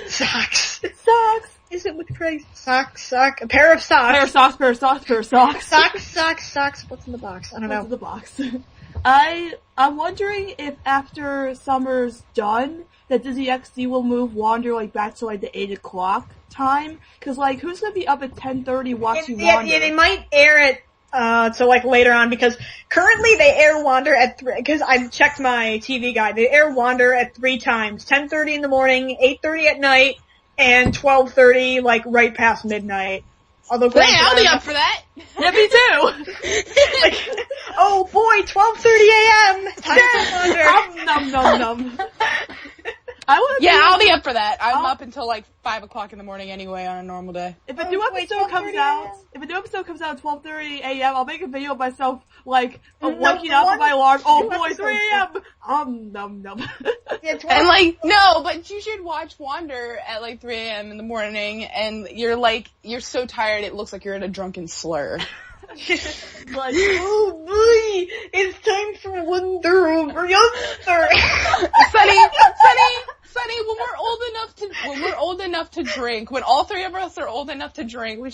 Socks. Socks. Is it with Craig? Sock. A pair of socks. Pair of socks. Socks. What's in the box? I don't know. What's in the box? I'm wondering if after summer's done, that Disney XD will move Wander, like, back to, like, the 8 o'clock time. Cause, like, who's gonna be up at 10:30 watching Wander? Yeah, they might air it, so, like, later on, because currently they air Wander at 3, because I've checked my TV guide. They air Wander at 3 times. 10:30 in the morning, 8:30 at night, and 12:30, like, right past midnight. Although, hey, I'll be up for that. Yeah, me too. Like, oh boy, 12:30 a.m. Time for Wander. Nom. I'll be up for that. I'm up until like 5 o'clock in the morning anyway on a normal day. If a new episode comes out at 12:30 a.m., I'll make a video of myself, like, waking up with my alarm. Oh boy, 3 a.m. Nom. Yeah, and like, no, but you should watch Wander at like 3 a.m. in the morning, and you're so tired it looks like you're in a drunken slur. Like, oh boy, it's time for Wonder over Yonder. Sonny, when we're old enough to drink, when all 3 of us are old enough to drink, we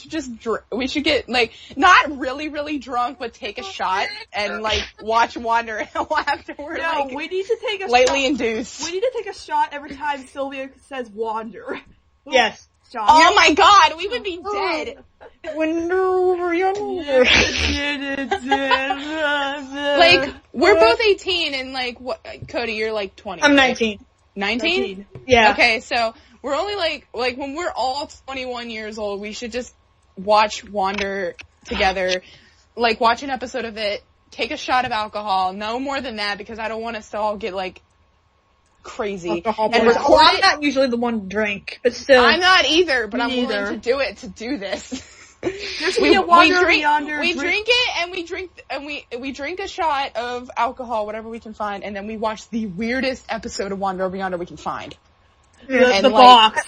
should get, like, not really, really drunk, but take a shot and, like, watch Wander afterward. No, like, we need to take a lightly induced. We need to take a shot every time Sylvia says Wander. Yes. Shot. Oh my god, we would be dead. Wonder over Yonder. Like, we're both 18 and, like, what, Cody, you're like 20. I'm 19. 19? Yeah. Okay, so we're only like when we're all 21 years old, we should just watch Wander together, like watch an episode of it, take a shot of alcohol, no more than that because I don't want us to all get like crazy. And I'm not usually the one to drink, but still. I'm not either, but I'm willing to do it to do this. We drink it and we drink a shot of alcohol, whatever we can find, and then we watch the weirdest episode of Wander Over Yonder we can find. And the box.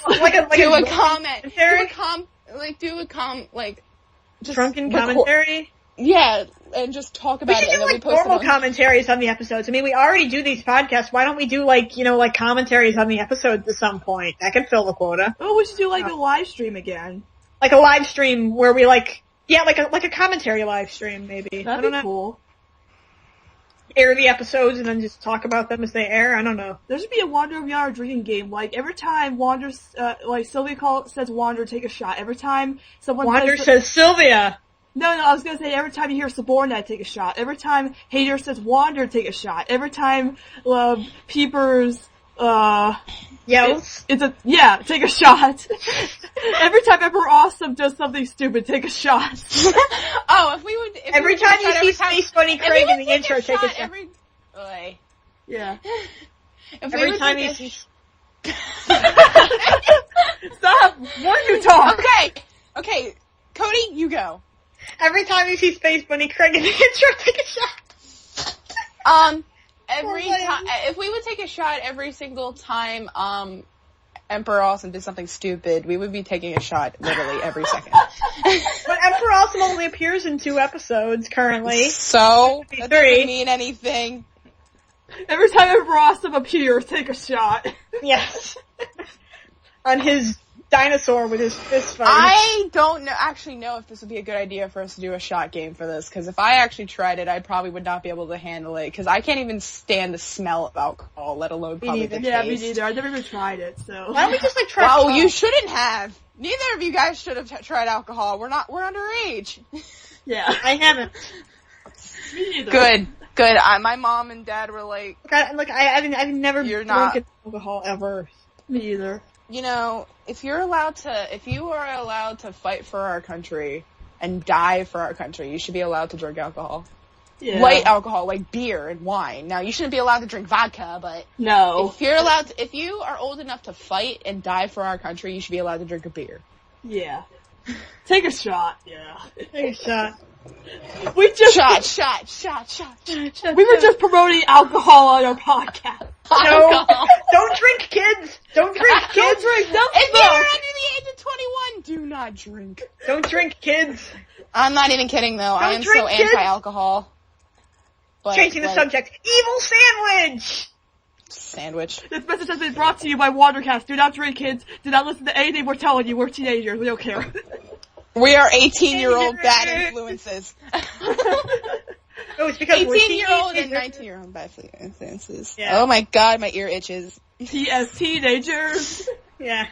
Just drunken commentary. Yeah, and just talk about it. And then we post normal commentaries on the episodes. I mean, we already do these podcasts. Why don't we do like commentaries on the episodes at some point? That could fill the quota. Oh, we should do like a live stream again. Like a live stream where we like a commentary live stream maybe. That'd be cool. Air the episodes and then just talk about them as they air. I don't know. There should be a Wander Over Yonder drinking game. Like every time Wander, like Sylvia says Wander, take a shot. Every time someone says Sylvia. No, I was gonna say every time you hear Subordinate, take a shot. Every time Hater says Wander, take a shot. Every time Peepers yells. Take a shot. Every time Emperor Awesome does something stupid, take a shot. Every time you see Space Bunny Craig in the intro, take a shot. Yeah. Every time you see... Stop! Why do you talk? Okay, Cody, you go. Every time you see Space Bunny Craig in the intro, take a shot. Every time, if we would take a shot every single time, Emperor Awesome did something stupid, we would be taking a shot literally every second. But Emperor Awesome only appears in 2 episodes currently. So, that doesn't mean anything. Every time Emperor Awesome appears, take a shot. Yes. On his dinosaur with his fist fight. I don't know if this would be a good idea for us to do a shot game for this, because if I actually tried it, I probably would not be able to handle it, because I can't even stand the smell of alcohol, let alone probably the taste. Yeah, me neither. I've never even tried it, so. Why don't we just try Well, you shouldn't have. Neither of you guys should have tried alcohol. We're underage. Yeah. I haven't. Me neither. Good. My mom and dad were like... I've never drunk alcohol ever. Me either. You know, if you are allowed to fight for our country and die for our country, you should be allowed to drink alcohol. Yeah. Light alcohol, like beer and wine. Now, you shouldn't be allowed to drink vodka, but... No. If you are old enough to fight and die for our country, you should be allowed to drink a beer. Yeah. Take a shot. Yeah. Take a shot. We just... Shot. We were just promoting alcohol on our podcast. No, don't drink, kids. Don't drink, kids. Don't drink. If you're under the age of 21, do not drink. Don't drink, kids. I'm not even kidding, though. I am so anti-alcohol. Changing the subject. Evil sandwich! Sandwich. This message has been brought to you by WanderCast. Do not drink, kids. Do not listen to anything we're telling you. We're teenagers. We don't care. We are 18-year-old bad influences. No, it's because 18-year-old and 19-year-old bad influences. Yeah. Oh my god, my ear itches. As teenagers. Yeah.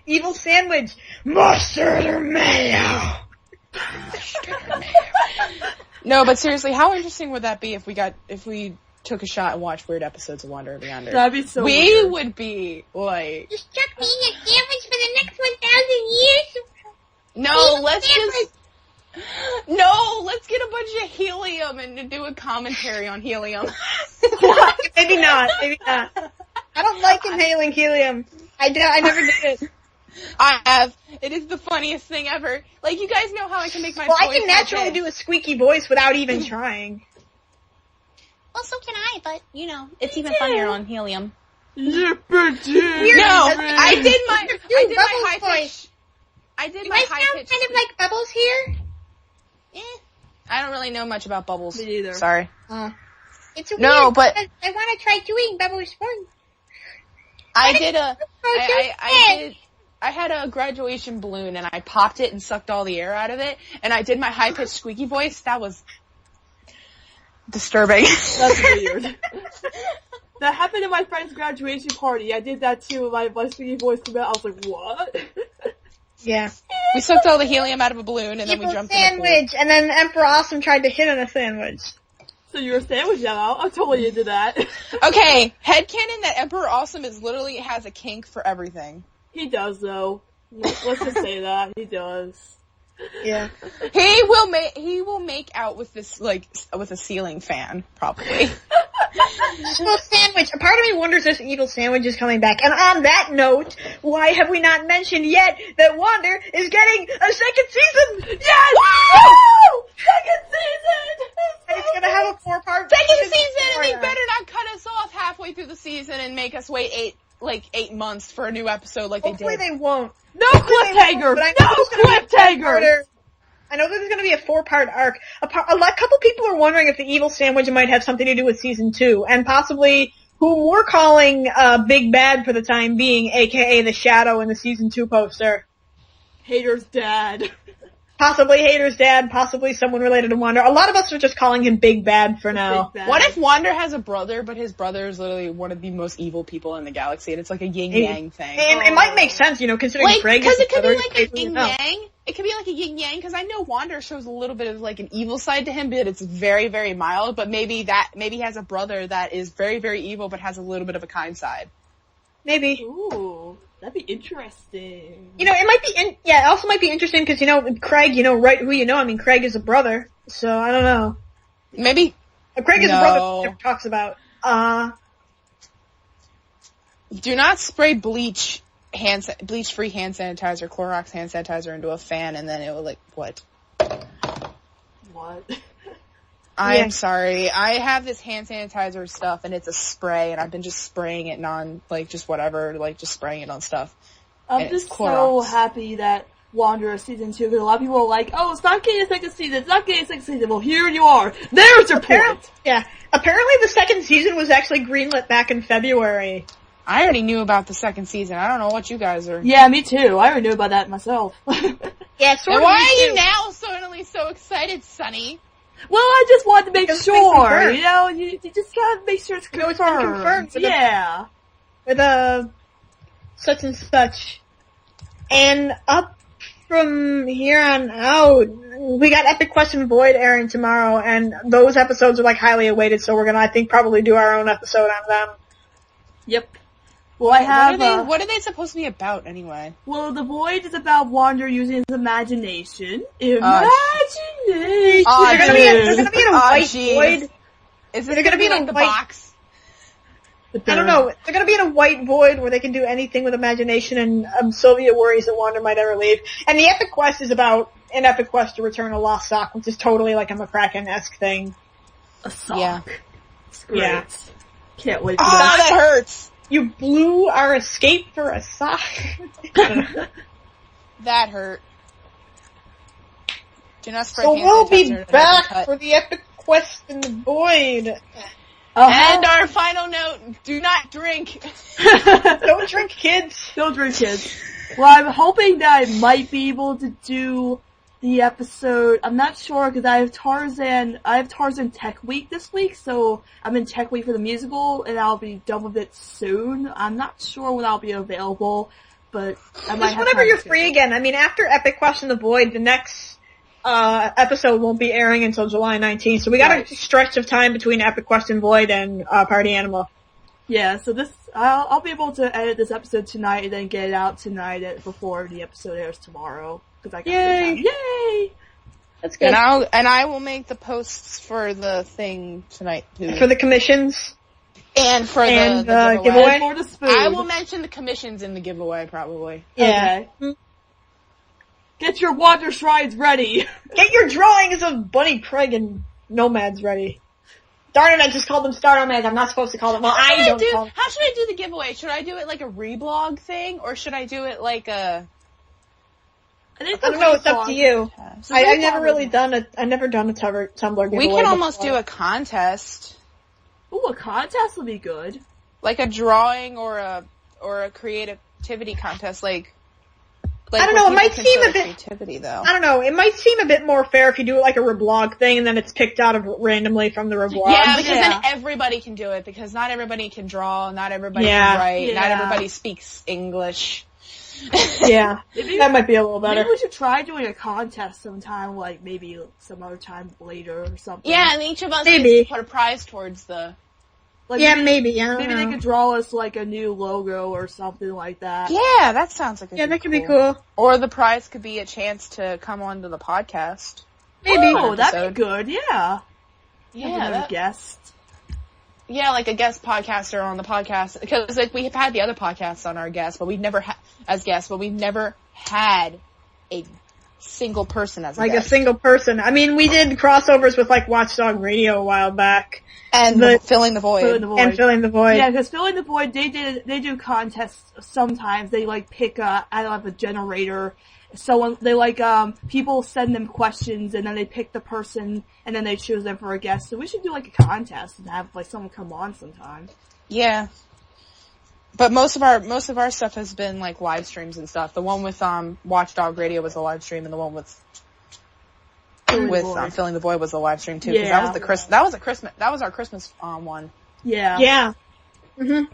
Evil sandwich. Mustard or mayo? No, but seriously, how interesting would that be if we took a shot and watched weird episodes of Wander of Yonder? That'd be so weird. We would be like... Just chuck me in a sandwich for the next 1,000 years. No, let's get a bunch of helium and do a commentary on helium. Maybe not. I don't like inhaling helium. I never did it. I have. It is the funniest thing ever. Like, you guys know how I can make my voice. Well, I can naturally do a squeaky voice without even trying. Well, so can I, but, it's even funnier on helium. No, I did my high pitch. I did my high pitch. Kind of like Bubbles here? I don't really know much about Bubbles. Me either. Sorry. It's weird. No, but I want to try doing Bubbles for you. I had a graduation balloon and I popped it and sucked all the air out of it, and I did my high pitched squeaky voice. That was disturbing. That's weird. That happened at my friend's graduation party. I did that too. My squeaky voice came out. I was like, what? Yeah. We sucked all the helium out of a balloon and then we jumped sandwich, in the pool. And then Emperor Awesome tried to hit on a sandwich. So you're a sandwich now? I'm totally into that. Okay, headcanon that Emperor Awesome has a kink for everything. He does, though. Let's just say that. He does. Yeah. He will make out with this, with a ceiling fan, probably. Evil sandwich. A part of me wonders if Evil Sandwich is coming back. And on that note, why have we not mentioned yet that Wander is getting a second season? Yes! Woo! Second season! And it's gonna have a 4-part second season, and they better not cut us off halfway through the season and make us wait 8 months for a new episode like they did. Hopefully they won't. No cliffhanger! No cliffhanger! I know there's going to be a 4-part arc. A couple people are wondering if the Evil Sandwich might have something to do with season 2, and possibly who we're calling Big Bad for the time being, aka the Shadow in the season 2 poster. Hater's dad. Possibly Hater's dad, possibly someone related to Wander. A lot of us are just calling him Big Bad for now. Bad. What if Wander has a brother, but his brother is literally one of the most evil people in the galaxy, and it's like a yin-yang thing? It might make sense, considering Craig is because it could brother, be like a yin-yang. It could be like a yin-yang, because I know Wander shows a little bit of like an evil side to him, but it's very, very mild, but maybe he has a brother that is very, very evil, but has a little bit of a kind side. Maybe. Ooh. That'd be interesting. It might be, it also might be interesting because, Craig, right who you know. I mean, Craig is a brother, so I don't know. Maybe. Craig is a brother that never talks about. Do not spray bleach-free hand sanitizer, Clorox hand sanitizer into a fan and then it will what? What? I'm sorry. I have this hand sanitizer stuff, and it's a spray, and I've been just spraying it just whatever, just spraying it on stuff. I'm just so happy that Wanderer season 2, because a lot of people are like, oh, it's not getting a second season, it's not getting a second season. Well, here you are. There's your point. Yeah. Apparently the second season was actually greenlit back in February. I already knew about the second season. I don't know what you guys are. Yeah, me too. I already knew about that myself. Yeah, sort of. Why are you now suddenly so excited, Sonny? Well, I just wanted to make sure, you just gotta make sure it's confirmed. It's been confirmed. Yeah. With such and such. And up from here on out, we got Epic Quest and Void airing tomorrow, and those episodes are highly awaited, so we're gonna, I think, probably do our own episode on them. Yep. Well, I have. What are they supposed to be about anyway? Well, the Void is about Wander using his imagination. Imagination. They're gonna be in a white void. Is this gonna be like the box? I don't know. They're gonna be in a white void where they can do anything with imagination, and Sylvia worries that Wander might ever leave. And the Epic Quest is about an Epic Quest to return a lost sock, which is totally like a McCracken-esque thing. A sock. Yeah. It's great. Yeah. Can't wait for that hurts. You blew our escape for a sock. That hurt. Do not spread So hand we'll be sanitizer back for the epic quest in the void. And our final note, do not drink. Don't drink, kids. Don't drink, kids. Well, I'm hoping that I might be able to do the episode. I'm not sure because I have Tarzan Tech Week this week, so I'm in Tech Week for the musical, and I'll be done with it soon. I'm not sure when I'll be available, but I might Just have whenever you're free again. I mean, after Epic Quest in the Void, the next episode won't be airing until July 19th, so we got a stretch of time between Epic Quest and Void and Party Animal. Yeah, so I'll be able to edit this episode tonight and then get it out tonight before the episode airs tomorrow. Cause I got Yay! That's good. And I will make the posts for the thing tonight too. For the commissions. And for the giveaway. For the spoon. I will mention the commissions in the giveaway probably. Yeah. Okay. Get your water shrines ready. Get your drawings of Bunny, Craig, and Nomads ready. Darn it, I just called them Star Nomads. I'm not supposed to call them. Well, How should I do the giveaway? Should I do it like a reblog thing, or should I do it like a... I don't know, it's up to you. I've never really done a Tumblr giveaway. We can almost do a contest. Ooh, a contest would be good. Like a drawing or a creativity contest, like I don't know, it might seem a bit creativity though. I don't know, it might seem a bit more fair if you do it like a reblog thing and then it's picked out of randomly from the reblog. Yeah, because then everybody can do it, because not everybody can draw, not everybody can write, not everybody speaks English. Yeah, that might be a little better. Maybe we should try doing a contest sometime, like maybe some other time later or something. Yeah, and each of us needs to put a prize towards the... Like maybe they could draw us like a new logo or something like that. Yeah, that sounds like that could be cool. Or the prize could be a chance to come onto the podcast. Maybe. Oh, that'd be good, yeah. Yeah, a guest. Yeah, like a guest podcaster on the podcast, because like we have had the other podcasts on our guests, but we've never had a single person as a guest. Like a single person. I mean, we did crossovers with like Watchdog Radio a while back. And Filling the Void. And Filling the Void. Yeah, because Filling the Void, they do contests sometimes. They like pick I don't have a generator. People send them questions and then they pick the person and then they choose them for a guest. So we should do like a contest and have like someone come on sometime. Yeah. But most of our stuff has been like live streams and stuff. The one with Watchdog Radio was a live stream, and the one with Filling the Void was a live stream too. Yeah. That was our Christmas one. Yeah. Yeah. Mhm.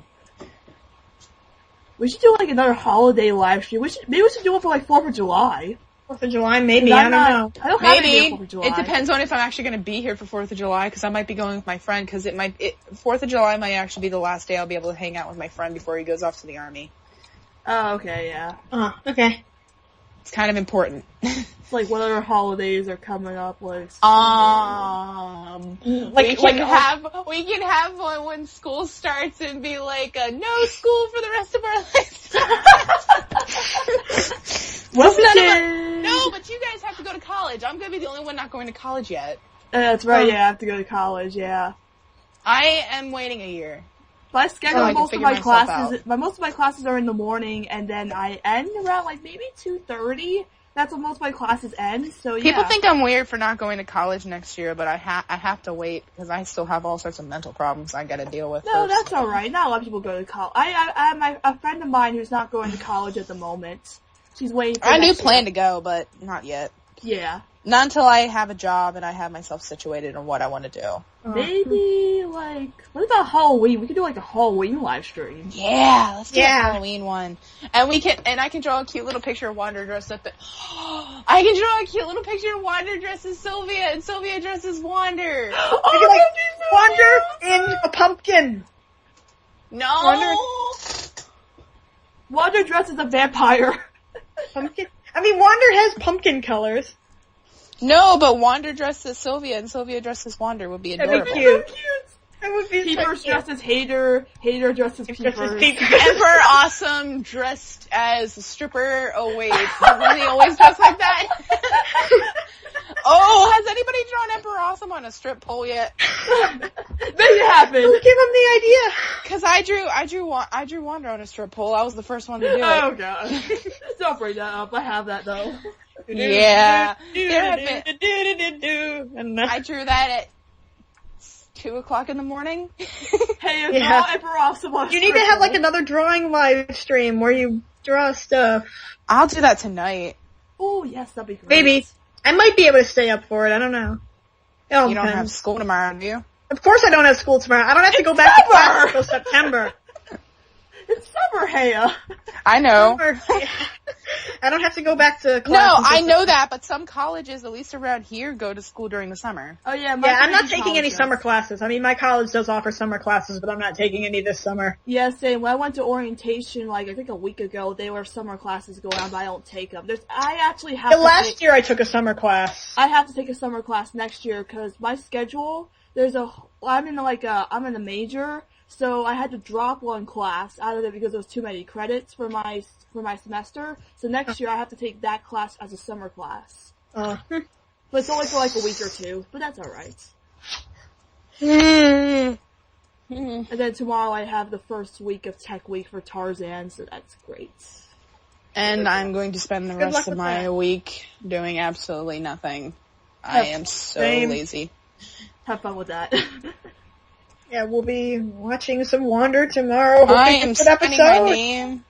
We should do like another holiday live stream. Maybe we should do it for like 4th of July. 4th of July, maybe. I don't know. I don't have any 4th of July. It depends on if I'm actually going to be here for 4th of July, because I might be going with my friend, because 4th of July might actually be the last day I'll be able to hang out with my friend before he goes off to the army. Oh, okay, yeah. Okay. It's kind of important. It's like what other holidays are coming up, like... we can have one when school starts and be like, no school for the rest of our lives. No, but you guys have to go to college. I'm going to be the only one not going to college yet. That's right, yeah, I have to go to college, yeah. I am waiting a year. But I schedule most of my classes are in the morning, and then I end around like maybe 2:30. That's when most of my classes end, so yeah. People think I'm weird for not going to college next year, but I have to wait, because I still have all sorts of mental problems I gotta deal with. No, that's alright. Not a lot of people go to college. I have a friend of mine who's not going to college at the moment. She's waiting for I do plan to go, but not yet. Yeah. Not until I have a job and I have myself situated on what I want to do. Maybe, like, what about Halloween? We could do, like, a Halloween live stream. Yeah, let's do a Halloween one. And I can draw a cute little picture of Wander dressed up I can draw a cute little picture of Wander dressed as Sylvia, and Sylvia dressed as Wander. Wander in a pumpkin. No! Wander dressed as a vampire. Pumpkin? I mean, Wander has pumpkin colors. No, but Wander dressed as Sylvia and Sylvia dressed as Wander would be adorable. That'd be cute. That would be Peepers dressed as Hater dressed as Peepers. Emperor Awesome dressed as a stripper. Oh wait, doesn't he always dress like that? Oh, has anybody drawn Emperor Awesome on a strip pole yet? Make it happen. Give him the idea. Cause I drew Wander on a strip pole. I was the first one to do it. Oh god. Don't bring that up. I have that though. Yeah. I drew that at 2:00 in the morning. Hey, it's all Emperor Awesome on a You need to have like another drawing live stream where you draw stuff. I'll do that tonight. Oh yes, that'd be great. Maybe. I might be able to stay up for it. I don't know. You don't have school tomorrow, do you? Of course I don't have school tomorrow. I don't have to go back to class until September. It's summer, Haya. I know. I don't have to go back to class. No, I know that, but some colleges, at least around here, go to school during the summer. Oh yeah, I'm not taking any summer classes. I mean, my college does offer summer classes, but I'm not taking any this summer. Yeah, same. When I went to orientation, like, I think a week ago, they were summer classes going on, but I don't take them. I actually have last year I took a summer class. I have to take a summer class next year, because my schedule, I'm in a major, so I had to drop one class out of it because there was too many credits for my semester. So next year I have to take that class as a summer class. But it's only for like a week or two. But that's alright. And then tomorrow I have the first week of Tech Week for Tarzan, so that's great. And I'm going to spend the rest of my week doing absolutely nothing. I am so lazy. Have fun with that. Yeah, we'll be watching some Wander tomorrow. I am signing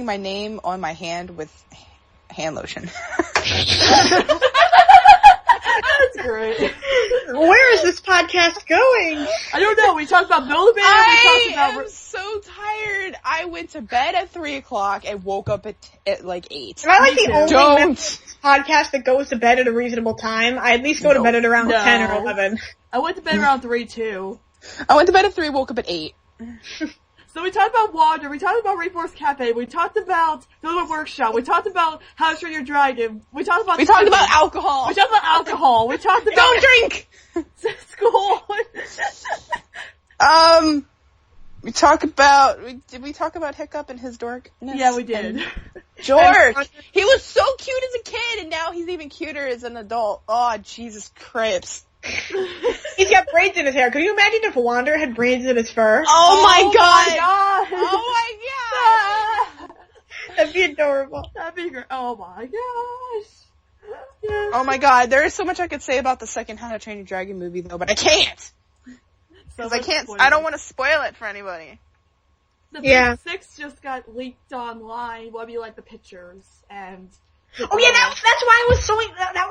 my name on my hand with hand lotion. That's great. Where is this podcast going? I don't know. We talked about Build-A-Bear. I am so tired. I went to bed at 3:00 and woke up at like 8. Am I like the only podcast that goes to bed at a reasonable time? I at least go to bed at around 10 or 11. I went to bed around 3 too. I went to bed at 3, woke up at 8. So we talked about Wander, we talked about Rainforest Cafe, we talked about Toddler Workshop, we talked about How to Train Your Dragon, we talked about alcohol. We talked about alcohol. We talked about don't drink. School. Did we talk about Hiccup and his dork? Yeah, we did. George, he was so cute as a kid, and now he's even cuter as an adult. Oh, Jesus Christ. He's got braids in his hair. Could you imagine if Wander had braids in his fur? Oh my god! Oh my god! That'd be adorable. That'd be great. Oh my gosh. Yeah. Oh my god, there is so much I could say about the second How to Train Your Dragon movie though, but I can't! Because I don't want to spoil it for anybody. The Big 6 just got leaked online. What do you like the pictures? And oh yeah, that's why I was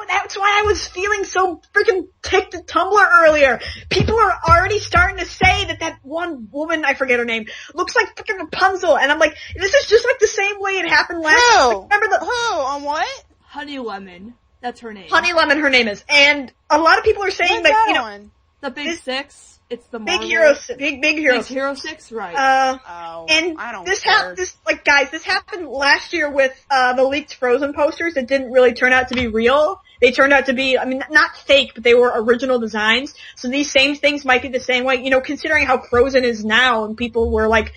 that's why I was feeling so freaking ticked at Tumblr earlier. People are already starting to say that one woman, I forget her name, looks like freaking Rapunzel, and I'm like, this is just like the same way it happened last year. Remember who? On what? Honey Lemon. That's her name. Honey Lemon, her name is. And a lot of people are saying that, you know, the Big 6. It's the Big Hero 6, right. And this happened last year with, the leaked Frozen posters that didn't really turn out to be real. They turned out to be, I mean, not fake, but they were original designs. So these same things might be the same way, you know, considering how Frozen is now, and people were like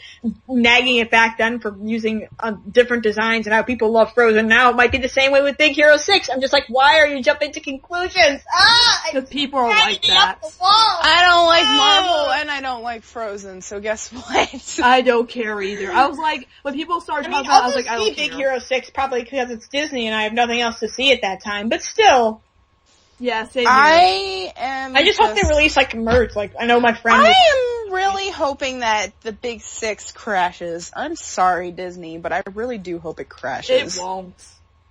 nagging it back then for using different designs, and how people love Frozen now. It might be the same way with Big Hero 6. I'm just like, why are you jumping to conclusions? Because people are like that. I don't like Marvel and I don't like Frozen, so guess what? I don't care either. I was like, when people started talking about it, I was like, I don't care. Big Hero 6 probably because it's Disney and I have nothing else to see at that time, but still. Yeah, same here. I just hope they release like merch. Like I know my friend. I am really hoping that the Big 6 crashes. I'm sorry, Disney, but I really do hope it crashes. It won't.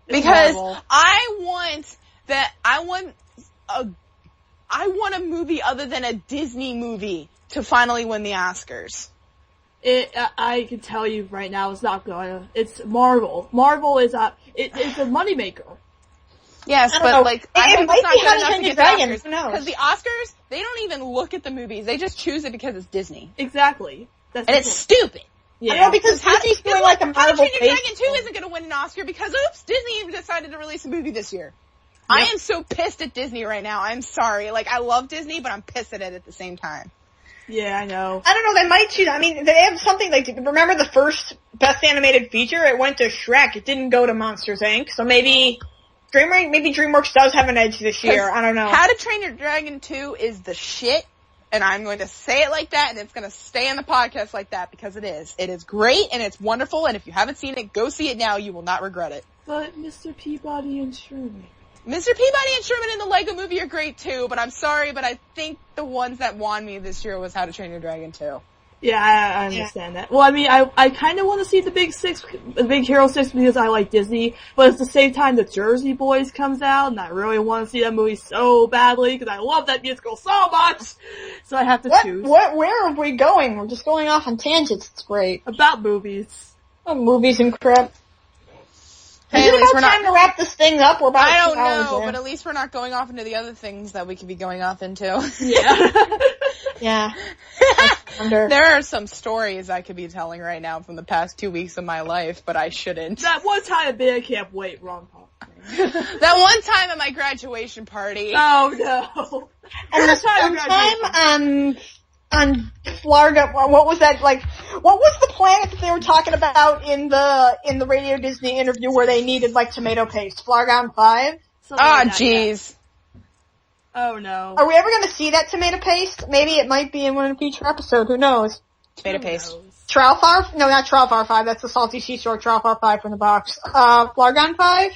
Because I want a movie other than a Disney movie to finally win the Oscars. I can tell you right now, it's not gonna. It's Marvel. Marvel is it's a moneymaker. Yes, but like, I hope it's not good enough to get the Oscars. Because the Oscars, they don't even look at the movies. They just choose it because it's Disney. Exactly. And it's stupid. Yeah. I know, because Disney's doing like a Marvel How to Train Your Dragon 2 isn't going to win an Oscar because, oops, Disney decided to release a movie this year. Yep. I am so pissed at Disney right now. I'm sorry. Like, I love Disney, but I'm pissed at it at the same time. Yeah, I know. I don't know, they might choose, I mean, they have something like, remember the first Best Animated Feature? It went to Shrek. It didn't go to Monsters, Inc., so maybe Maybe DreamWorks does have an edge this year. I don't know. How to Train Your Dragon 2 is the shit, and I'm going to say it like that, and it's going to stay in the podcast like that, because it is. It is great, and it's wonderful, and if you haven't seen it, go see it now. You will not regret it. But Mr. Peabody and Sherman. Mr. Peabody and Sherman in the Lego Movie are great too, but I'm sorry, but I think the ones that won me this year was How to Train Your Dragon 2. Yeah, I understand that. Well, I mean, I kind of want to see the Big Hero 6 because I like Disney, but at the same time, the Jersey Boys comes out, and I really want to see that movie so badly because I love that musical so much. So I have to choose. Where are we going? We're just going off on tangents. It's great. About movies. Movies and crap. Hey, is it about time to wrap this thing up? We're about I don't 2 hours know, in. but at least we're not going off into the other things that we could be going off into. Yeah. Yeah. There are some stories I could be telling right now from the past 2 weeks of my life, but I shouldn't. That one time at band camp, wait, wrong part. That one time at my graduation party. Oh no. And the time on Flarga, what was that, like, what was the planet that they were talking about in the Radio Disney interview where they needed, like, tomato paste? Flargon 5? Ah, jeez. Oh no. Are we ever gonna see that tomato paste? Maybe it might be in one future episode, who knows? Tomato paste. Tralfar? No, not Tralfar 5, that's the Salty Seashore Tralfar 5 from the box. Flargon 5?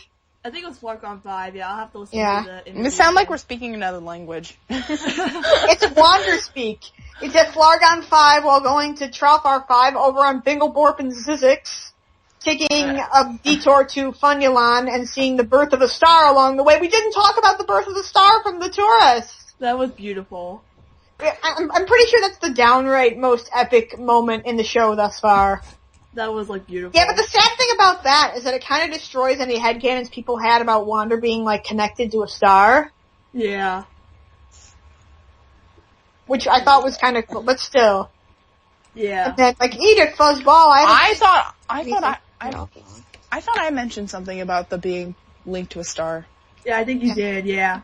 I think it was Flargon 5, yeah, I'll have to listen to the interview. It sounds like we're speaking another language. It's Wander speak. It's at Flargon 5 while going to Tralfar 5 over on Bingleborp and Zizix, taking a detour to Funulon and seeing the birth of a star along the way. We didn't talk about the birth of the star from the tourists. That was beautiful. I'm pretty sure that's the downright most epic moment in the show thus far. That was, like, beautiful. Yeah, but the sad thing about that is that it kind of destroys any headcanons people had about Wander being, like, connected to a star. Yeah. Which I thought was kind of cool, but still. Yeah. And then, like, Edict, Fuzzball, I thought I mentioned something about the being linked to a star. Yeah, I think you did, yeah.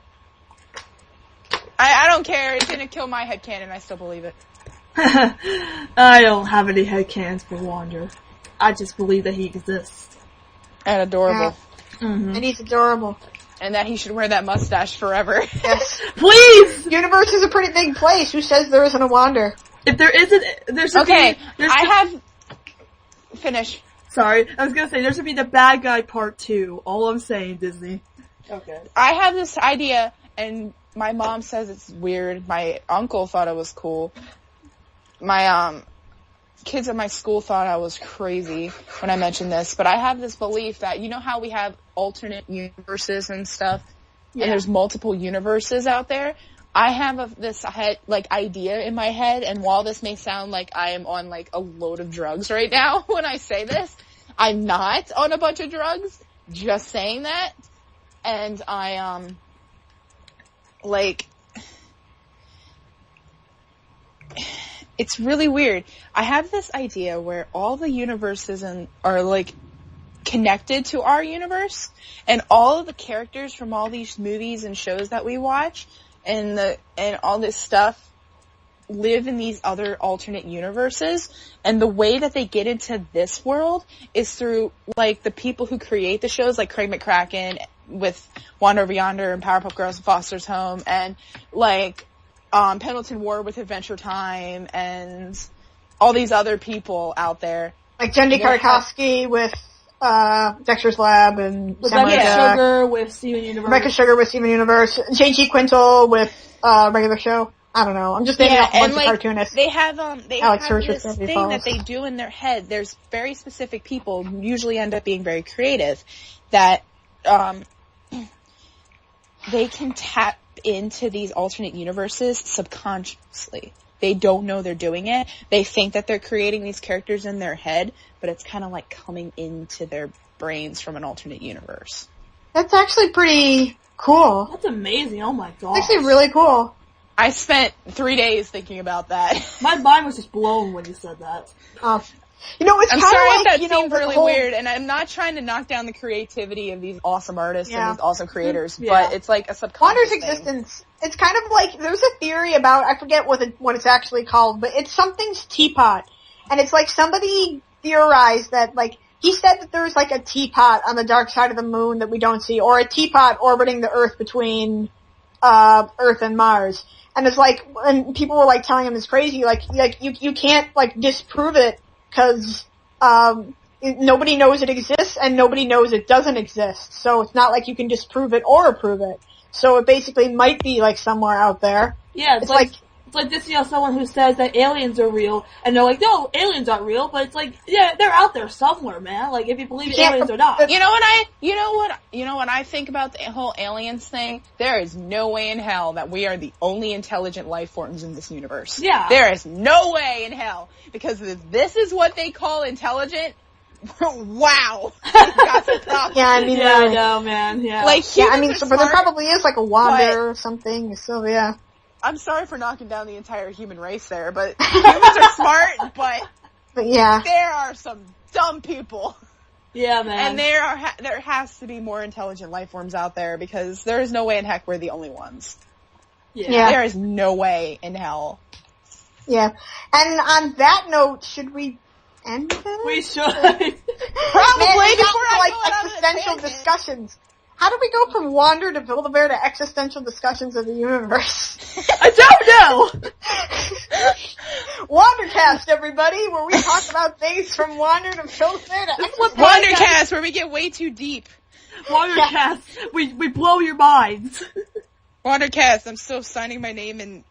I don't care, it didn't kill my headcanon, I still believe it. I don't have any headcanons for Wander. I just believe that he exists. And adorable. Yeah. Mm-hmm. And he's adorable. And that he should wear that mustache forever. Yes. Please! Universe is a pretty big place. Who says there isn't a Wander? If there isn't, there should be... Okay, Finish. Sorry, I was gonna say, there should be the bad guy part 2. All I'm saying, Disney. Okay. I have this idea, and my mom says it's weird. My uncle thought it was cool. My, kids at my school thought I was crazy when I mentioned this, but I have this belief that, you know how we have alternate universes and stuff? Yeah. And there's multiple universes out there? I have this idea in my head, and while this may sound like I am on, like, a load of drugs right now when I say this, I'm not on a bunch of drugs, just saying that. And I, it's really weird. I have this idea where all the universes are, like, connected to our universe, and all of the characters from all these movies and shows that we watch and all this stuff live in these other alternate universes, and the way that they get into this world is through, like, the people who create the shows, like Craig McCracken with Wander Over Yonder and Powerpuff Girls and Foster's Home, and, like, Pendleton Ward with Adventure Time, and all these other people out there. Like Jendy Karakowski with Dexter's Lab, and Rebecca Sugar with Steven Universe. J.G. Quintal with regular show. I don't know. I'm just naming off a bunch of cartoonists. They have this thing that they do in their head. There's very specific people, usually end up being very creative, that they can tap into these alternate universes subconsciously. They don't know they're doing it. They think that they're creating these characters in their head, but it's kind of like coming into their brains from an alternate universe. That's actually pretty cool. That's amazing. Oh my god. That's actually really cool. I spent 3 days thinking about that. My mind was just blown when you said that. You know, it's I'm kind of sorry like, if that seems really weird, and I'm not trying to knock down the creativity of these awesome artists and these awesome creators, but it's like a subconscious Wander's existence, it's kind of like, there's a theory about, I forget what it's actually called, but it's something's teapot. And it's like somebody theorized that, like, he said that there's like a teapot on the dark side of the moon that we don't see, or a teapot orbiting the Earth between Earth and Mars. And it's like, and people were like telling him it's crazy, like you can't like disprove it because nobody knows it exists and nobody knows it doesn't exist. So it's not like you can disprove it or approve it. So it basically might be like somewhere out there. Yeah, it's like this, someone who says that aliens are real, and they're like, no, aliens aren't real, but it's like, yeah, they're out there somewhere, man. Like, if you believe aliens or not. You know what I think about the whole aliens thing? There is no way in hell that we are the only intelligent life forms in this universe. Yeah. There is no way in hell, because if this is what they call intelligent, wow. Got some problems. Yeah, I mean, I know, man, yeah. Like, but there probably is like a Wander or something, so yeah. I'm sorry for knocking down the entire human race there, but humans are smart, but yeah, there are some dumb people. Yeah, man. And there has to be more intelligent life forms out there, because there is no way in heck we're the only ones. Yeah. There is no way in hell. Yeah. And on that note, should we end it? We should. Probably before I go existential discussions. How do we go from Wander to Build-A-Bear to existential discussions of the universe? I don't know! WanderCast, everybody, where we talk about things from Wander to Build-A-Bear to existential. WanderCast, where we get way too deep. WanderCast, we blow your minds. WanderCast, I'm still signing my name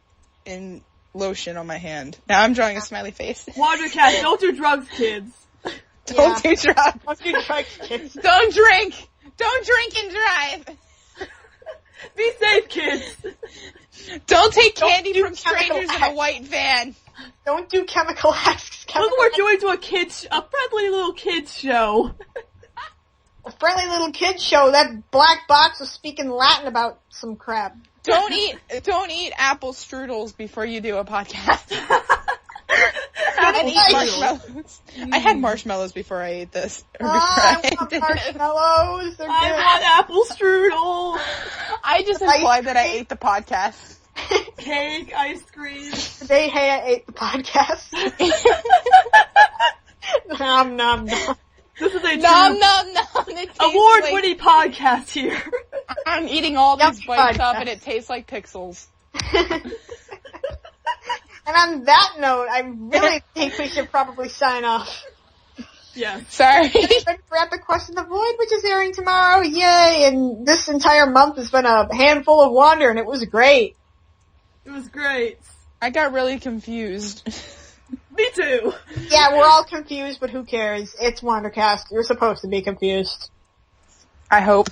in lotion on my hand. Now I'm drawing a smiley face. WanderCast, don't do drugs, kids. Don't do drugs. Don't do drugs, kids. Don't drink. Don't drink and drive. Be safe, kids. Don't take candy from strangers in a white van. Don't do chemical acts. Look what we're doing to a friendly little kids show. A friendly little kids show. That black box was speaking Latin about some crap. Don't eat apple strudels before you do a podcast. And eat marshmallows. I had marshmallows before I ate this. I want marshmallows. They're good. I want apple strudel. I just implied that I ate the podcast. Cake, ice cream. Today, Haya ate the podcast. Nom nom nom. This is a nom nom nom. award-winning podcast here. I'm eating all these bites up, and it tastes like pixels. And on that note, I really think we should probably sign off. Yeah. Sorry. We're at the Question of the Void, which is airing tomorrow. Yay! And this entire month has been a handful of Wander, and it was great. It was great. I got really confused. Me too. Yeah, we're all confused, but who cares? It's WanderCast. You're supposed to be confused. I hope.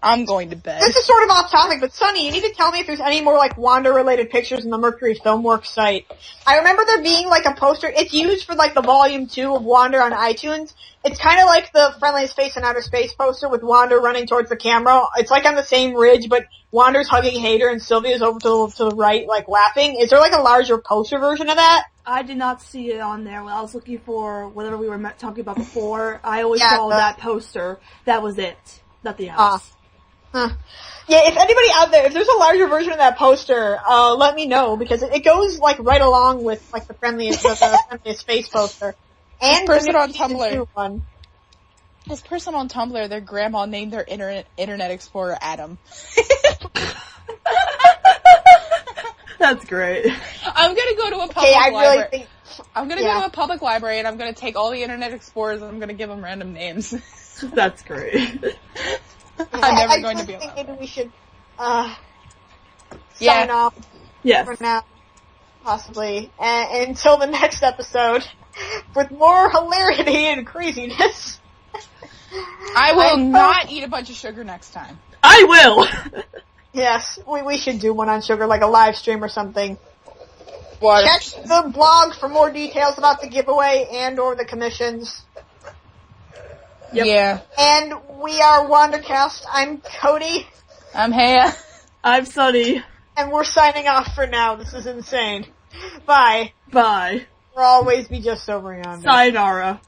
I'm going to bed. This is sort of off topic, but Sunny, you need to tell me if there's any more like Wander-related pictures in the Mercury Filmworks site. I remember there being like a poster. It's used for like the Volume 2 of Wander on iTunes. It's kind of like the Friendliest Face in Outer Space poster with Wander running towards the camera. It's like on the same ridge, but Wander's hugging Hader and Sylvia's over to the right, like laughing. Is there like a larger poster version of that? I did not see it on there. When I was looking for whatever we were talking about before, I always saw that poster. That was it. Nothing else. Huh. Yeah, if anybody out there, if there's a larger version of that poster, let me know, because it goes like right along with like the Friendliest Face poster. And this person on Tumblr. One. This person on Tumblr, their grandma named their Internet Explorer Adam. That's great. I'm gonna go to a public library. I'm gonna go to a public library and I'm gonna take all the Internet Explorers and I'm gonna give them random names. That's great. I'm never going to be allowed. I think maybe we should sign off for now, possibly, and until the next episode with more hilarity and craziness. I will not eat a bunch of sugar next time. I will! Yes, we should do one on sugar, like a live stream or something. What? Check the blog for more details about the giveaway and or the commissions. Yep. Yeah. And we are WanderCast. I'm Cody. I'm Haya. I'm Sunny. And we're signing off for now. This is insane. Bye. Bye. We'll always be just over yonder. Sayonara.